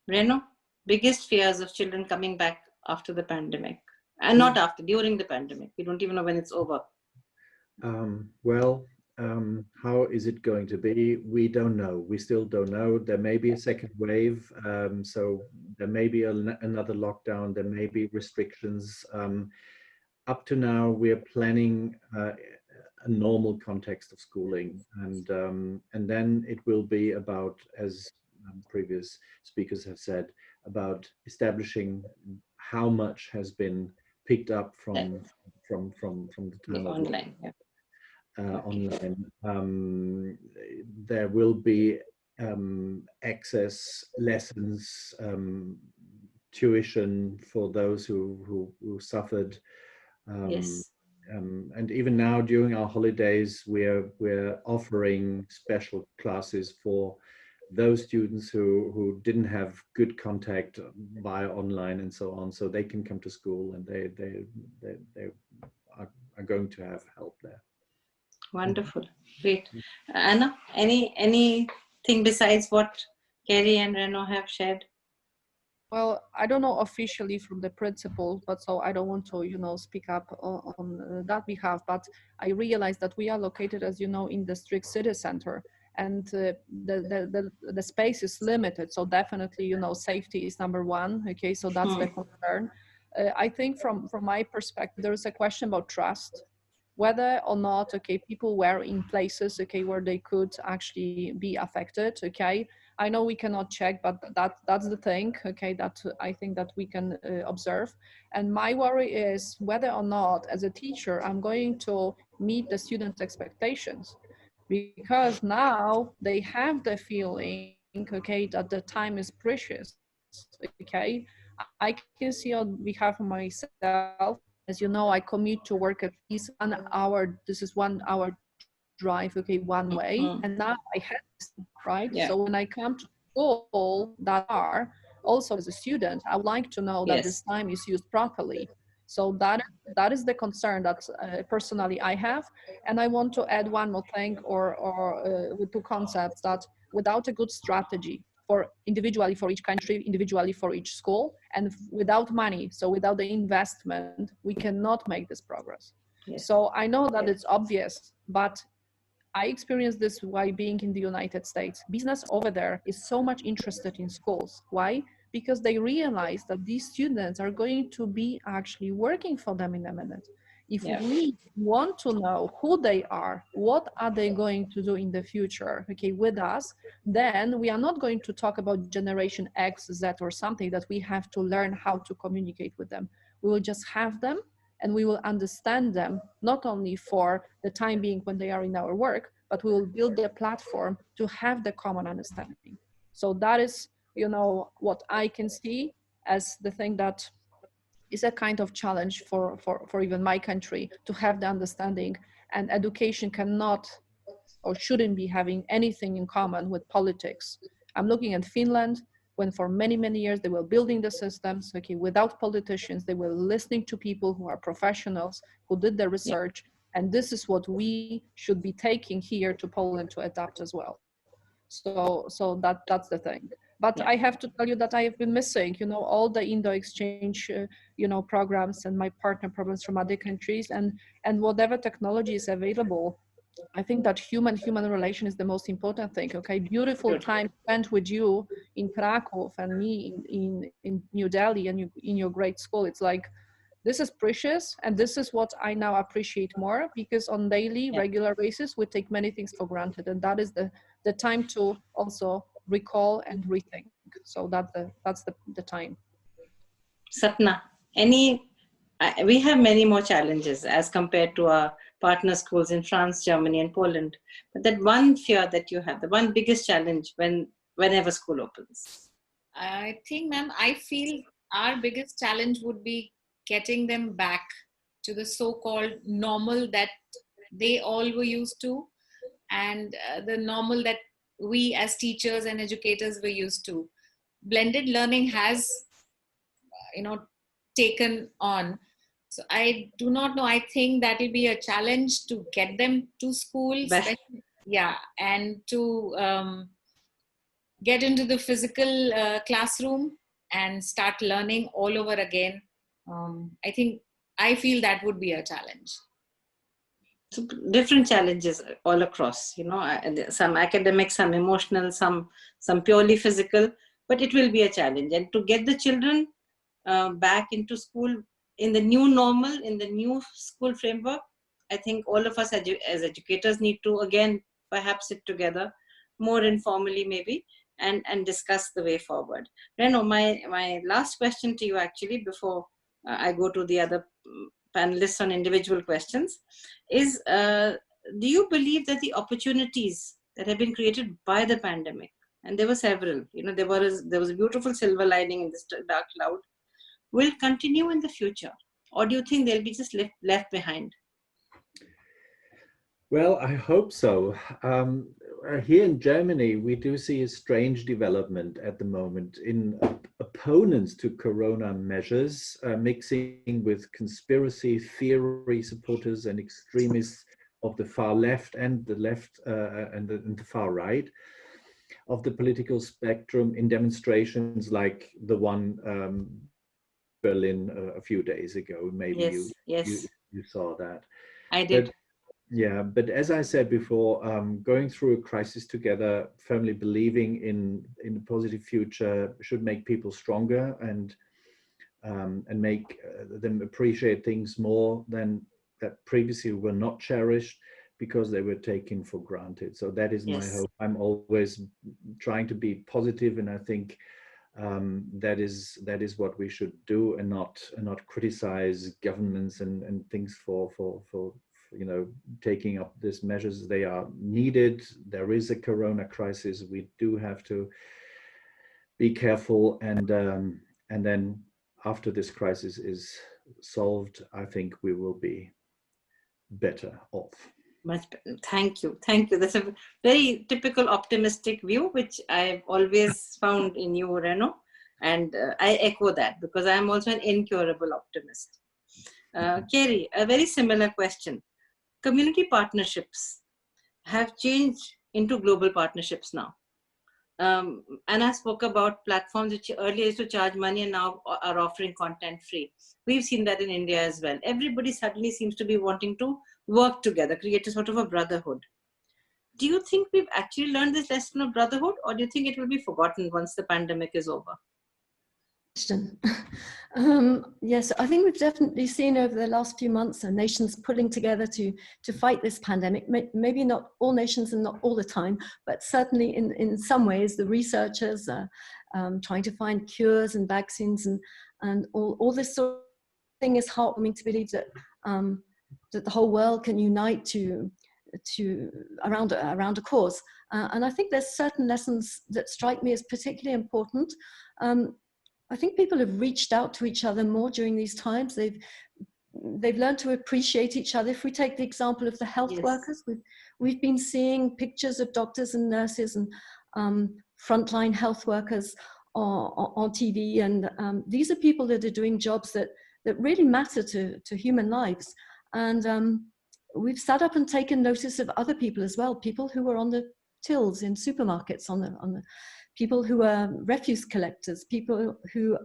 Reno, biggest fears of children coming back after the pandemic? And not after, during the pandemic. We don't even know when it's over. How is it going to be? We don't know. We still don't know. There may be a second wave. So there may be another lockdown. There may be restrictions. Up to now, we're planning a normal context of schooling. And then it will be about, as previous speakers have said, about establishing how much has been picked up from the time of online. Online. There will be access lessons, tuition for those who suffered. And even now during our holidays, we're offering special classes for those students who didn't have good contact via online and so on, so they can come to school and they are going to have help there. Wonderful. Great. Anna, anything besides what Kerry and Reno have shared? Well, I don't know officially from the principal, but so I don't want to, speak up on that behalf. But I realize that we are located, as you know, in the strict city center, and the space is limited. So definitely, safety is number one. Okay, so that's the concern. I think from my perspective, there is a question about trust, whether or not, okay, people were in places, okay, where they could actually be affected. Okay, I know we cannot check, but that's the thing, okay, that I think that we can observe. And my worry is whether or not, as a teacher, I'm going to meet the students' expectations, because now they have the feeling, okay, that the time is precious. Okay, I can see on behalf of myself, as you know, I commute to work at least 1 hour. This is 1 hour drive, okay, one way. And now I have this, right? Yeah. So when I come to school that are also as a student, I would like to know that this time is used properly. So that is the concern that personally I have. And I want to add one more thing, or with two concepts, that without a good strategy for individually for each country, individually for each school, and without money, so without the investment, we cannot make this progress. So I know that it's obvious, but I experienced this while being in the United States. Business over there is so much interested in schools. Why? Because they realize that these students are going to be actually working for them in a minute. If we want to know who they are, what are they going to do in the future, okay, with us, then we are not going to talk about generation X, Z, or something that we have to learn how to communicate with them. We will just have them, and we will understand them, not only for the time being when they are in our work, but we will build the platform to have the common understanding. So that is, what I can see as the thing that is a kind of challenge for even my country, to have the understanding. And education cannot or shouldn't be having anything in common with politics. I'm looking at Finland, when for many, many years they were building the systems, okay, without politicians. They were listening to people who are professionals, who did the research. And this is what we should be taking here to Poland to adapt as well. So that's the thing. But I have to tell you that I have been missing, all the Indo exchange, programs, and my partner programs from other countries, and whatever technology is available. I think that human relation is the most important thing. Okay, beautiful time spent with you in Krakow and me in New Delhi and you in your great school. It's like, this is precious, and this is what I now appreciate more, because on daily, regular basis, we take many things for granted, and that is the time to also recall and rethink. So that's the time. Sapna, we have many more challenges as compared to our partner schools in France, Germany, and Poland. But that one fear that you have, the one biggest challenge whenever school opens. I think, ma'am, I feel our biggest challenge would be getting them back to the so-called normal that they all were used to, and the normal that we as teachers and educators were used to. Blended learning has, taken on. So I do not know. I think that will be a challenge to get them to school, and to get into the physical classroom and start learning all over again. I feel that would be a challenge. So different challenges all across, some academic, some emotional, some purely physical, but it will be a challenge. And to get the children back into school in the new normal, in the new school framework, I think all of us as educators need to again perhaps sit together more informally maybe and discuss the way forward. Reno, my last question to you actually before I go to the other panelists on individual questions is, do you believe that the opportunities that have been created by the pandemic, and there were several, there was a beautiful silver lining in this dark cloud, will continue in the future? Or do you think they'll be just left behind? Well, I hope so. here in Germany, we do see a strange development at the moment in opponents to corona measures, mixing with conspiracy theory supporters and extremists of the far left and the left and the far right of the political spectrum in demonstrations like the one Berlin a few days ago. Maybe you saw that. I did. But, yeah, but as I said before, going through a crisis together, firmly believing in a positive future should make people stronger and make them appreciate things more than that previously were not cherished because they were taken for granted. So that is my hope. I'm always trying to be positive, and I think that is what we should do, and not criticize governments and things for taking up these measures. They are needed. There is a corona crisis. We do have to be careful, and then after this crisis is solved, I think we will be better off. Much better. Thank you. That's a very typical optimistic view, which I've always found in you, Reno, and I echo that because I'm also an incurable optimist. Kerry, a very similar question. Community partnerships have changed into global partnerships now. Anna spoke about platforms which earlier used to charge money and now are offering content free. We've seen that in India as well. Everybody suddenly seems to be wanting to work together, create a sort of a brotherhood. Do you think we've actually learned this lesson of brotherhood, or do you think it will be forgotten once the pandemic is over? Yes, I think we've definitely seen over the last few months nations pulling together to fight this pandemic. Maybe not all nations and not all the time, but certainly in some ways the researchers are trying to find cures and vaccines and all this sort of thing is heartwarming to believe that that the whole world can unite to around a cause. And I think there's certain lessons that strike me as particularly important. I think people have reached out to each other more during these times. They've learned to appreciate each other. If we take the example of the health workers, we've been seeing pictures of doctors and nurses and frontline health workers on TV, and these are people that are doing jobs that really matter to human lives. And we've sat up and taken notice of other people as well, people who are on the tills in supermarkets, on the people who are refuse collectors, people who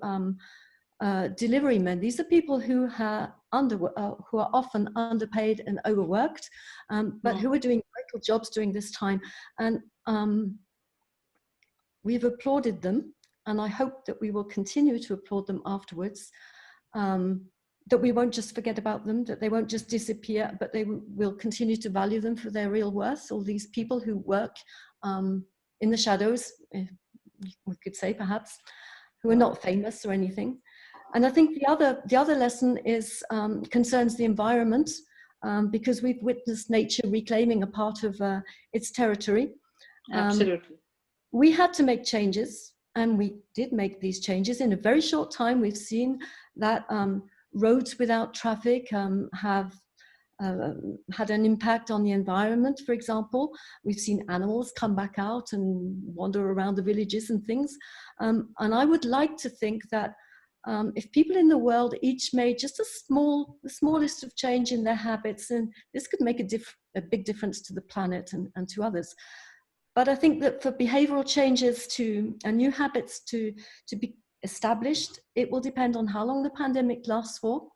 delivery men. These are people who are often underpaid and overworked, but who are doing vital jobs during this time. And we've applauded them, and I hope that we will continue to applaud them afterwards. That we won't just forget about them, that they won't just disappear, but they will continue to value them for their real worth. All these people who work in the shadows, we could say perhaps, who are not famous or anything. And I think the other lesson is concerns the environment, because we've witnessed nature reclaiming a part of its territory. Absolutely. We had to make changes, and we did make these changes in a very short time. We've seen that roads without traffic have had an impact on the environment, for example. We've seen animals come back out and wander around the villages and things. And I would like to think that if people in the world each made just the smallest of change in their habits, then this could make a big difference to the planet and to others. But I think that for behavioral changes and new habits to be established, it will depend on how long the pandemic lasts for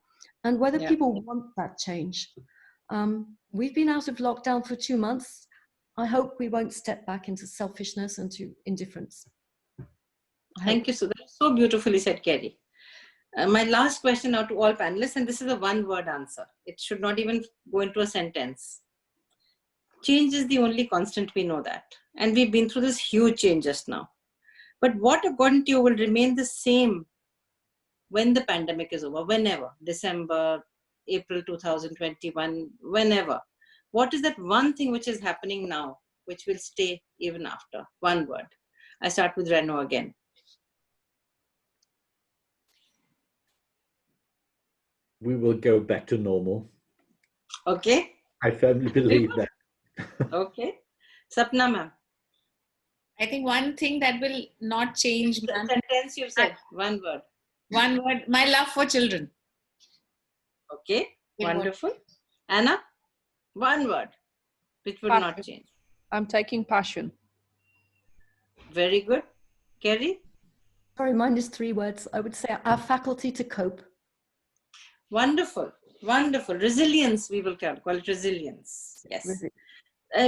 and whether people want that change. We've been out of lockdown for 2 months. I hope we won't step back into selfishness and to indifference. Thank you. That's so beautifully said, Kerry. My last question now to all panelists, and this is a one-word answer. It should not even go into a sentence. Change is the only constant, we know that. And we've been through this huge change just now. But what, according to you, will remain the same when the pandemic is over? Whenever, December, April 2021, whenever. What is that one thing which is happening now, which will stay even after? One word. I start with Reno again. We will go back to normal. Okay. I firmly believe that. Okay. Sapna ma'am. I think one thing that will not change, ma'am. Sentence you said, one word. One word, my love for children. Okay, wonderful. Anna, one word, which would not change. I'm taking passion. Very good. Kerry? Sorry, mine is 3 words. I would say our faculty to cope. Wonderful, wonderful. Resilience, we will call it resilience. Yes.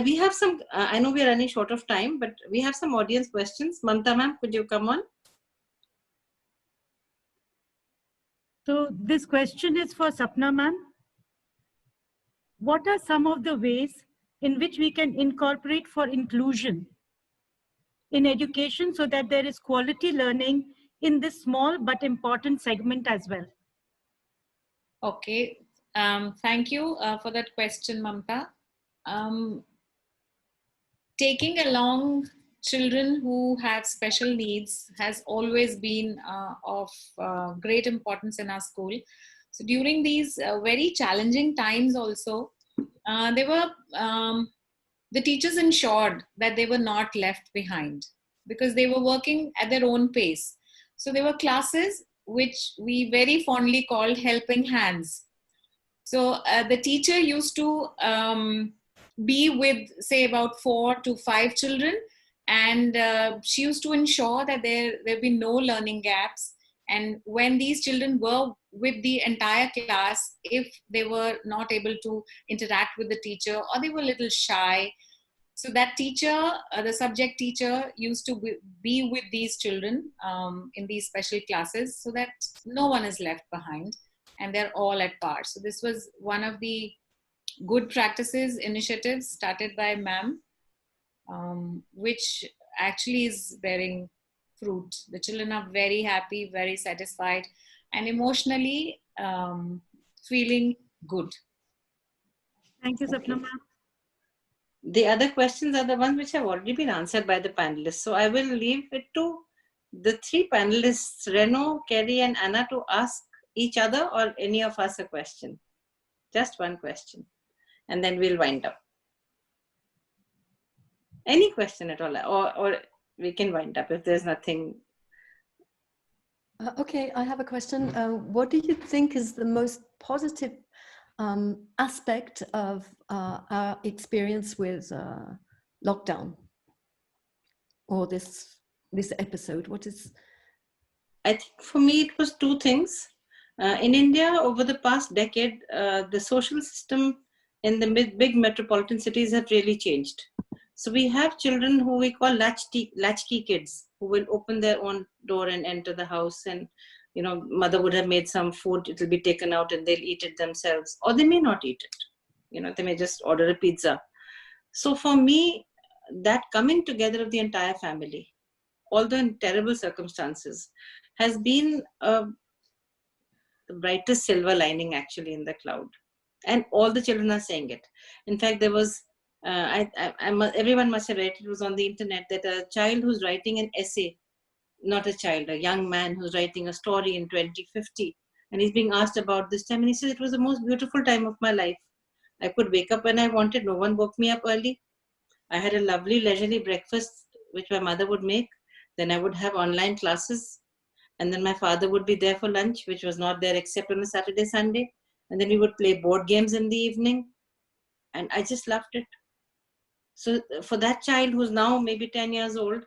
We have some, I know we are running short of time, but we have some audience questions. Mamta ma'am, could you come on? So this question is for Sapna ma'am. What are some of the ways in which we can incorporate for inclusion in education so that there is quality learning in this small but important segment as well? Okay, thank you for that question, Mamta. Taking along children who have special needs has always been of great importance in our school. So during these very challenging times also, the teachers ensured that they were not left behind because they were working at their own pace. So there were classes which we very fondly called helping hands. So the teacher used to be with, say, about 4 to 5 children, and she used to ensure that there be no learning gaps. And when these children were with the entire class, if they were not able to interact with the teacher or they were a little shy, so that teacher, the subject teacher, used to be with these children in these special classes so that no one is left behind and they're all at par. So this was one of the good practices, initiatives started by ma'am, which actually is bearing fruit. The children are very happy, very satisfied, and emotionally feeling good. Thank you, Sapna ma'am. The other questions are the ones which have already been answered by the panelists. So I will leave it to the 3 panelists, Reno, Kerry, and Anna, to ask each other or any of us a question. Just one question. And then we'll wind up. Any question at all, or we can wind up if there's nothing. Okay, I have a question. What do you think is the most positive aspect of our experience with lockdown or this episode? What is? I think for me it was 2 things. In India, over the past decade, the social system in the big metropolitan cities have really changed. So we have children who we call latchkey kids, who will open their own door and enter the house, and mother would have made some food, it will be taken out and they'll eat it themselves, or they may not eat it. They may just order a pizza. So for me, that coming together of the entire family, although in terrible circumstances, has been the brightest silver lining actually in the cloud. And all the children are saying it. In fact, there was, everyone must have read, it was on the internet, that a child who's writing an essay, not a child, a young man who's writing a story in 2050, and he's being asked about this time, and he says, it was the most beautiful time of my life. I could wake up when I wanted, no one woke me up early. I had a lovely leisurely breakfast, which my mother would make. Then I would have online classes. And then my father would be there for lunch, which was not there except on a Saturday, Sunday. And then we would play board games in the evening. And I just loved it. So for that child who's now maybe 10 years old,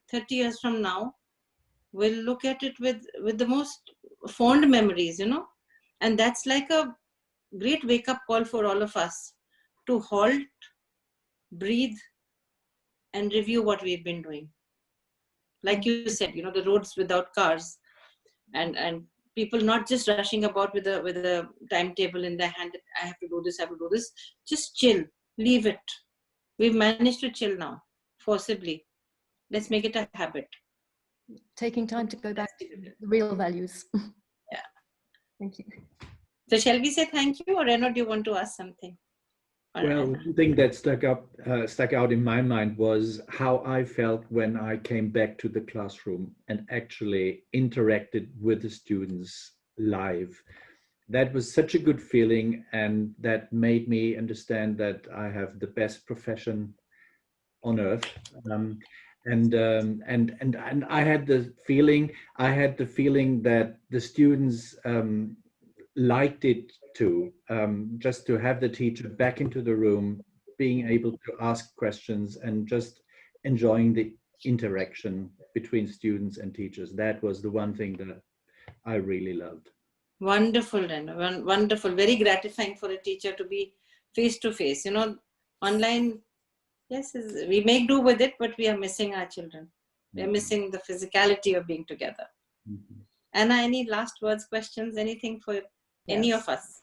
30 years from now, will look at it with the most fond memories, And that's like a great wake-up call for all of us to halt, breathe, and review what we've been doing. Like you said, the roads without cars, and people not just rushing about with a timetable in their hand, that I have to do this, I have to do this. Just chill, leave it. We've managed to chill now, forcibly. Let's make it a habit. Taking time to go back to the real values. Yeah. Thank you. So shall we say thank you, or Reno, do you want to ask something? Well, one thing that stuck out in my mind was how I felt when I came back to the classroom and actually interacted with the students live. That was such a good feeling, and that made me understand that I have the best profession on earth. And I had the feeling that the students liked it too, just to have the teacher back into the room, being able to ask questions and just enjoying the interaction between students and teachers. That was the one thing that I really loved. Wonderful, Renu. Wonderful. Very gratifying for a teacher to be face to face. You know, online, yes, we make do with it, but we are missing our children. We are missing the physicality of being together. Mm-hmm. Anna, any last words, questions, anything for any of us?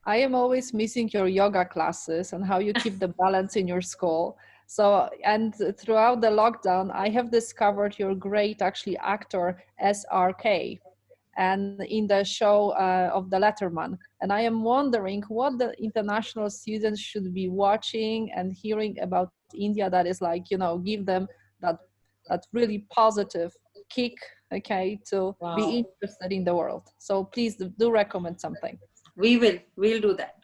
I am always missing your yoga classes and how you keep the balance in your school. So, and throughout the lockdown, I have discovered your great actually actor SRK, and in the show of the Letterman. And I am wondering what the international students should be watching and hearing about India that is like, you know, give them that really positive kick, okay, to be interested in the world. So please do recommend something. We'll do that.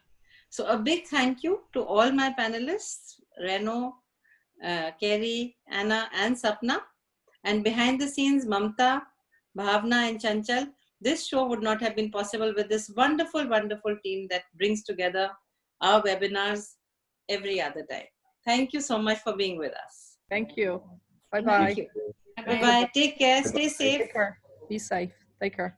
So a big thank you to all my panelists, Renu, Kerry, Anna, and Sapna. And behind the scenes, Mamta, Bhavna, and Chanchal. This show would not have been possible with this wonderful, wonderful team that brings together our webinars every other day. Thank you so much for being with us. Thank you. Bye-bye. Bye-bye. Take care. Stay safe. Take care. Be safe. Take care.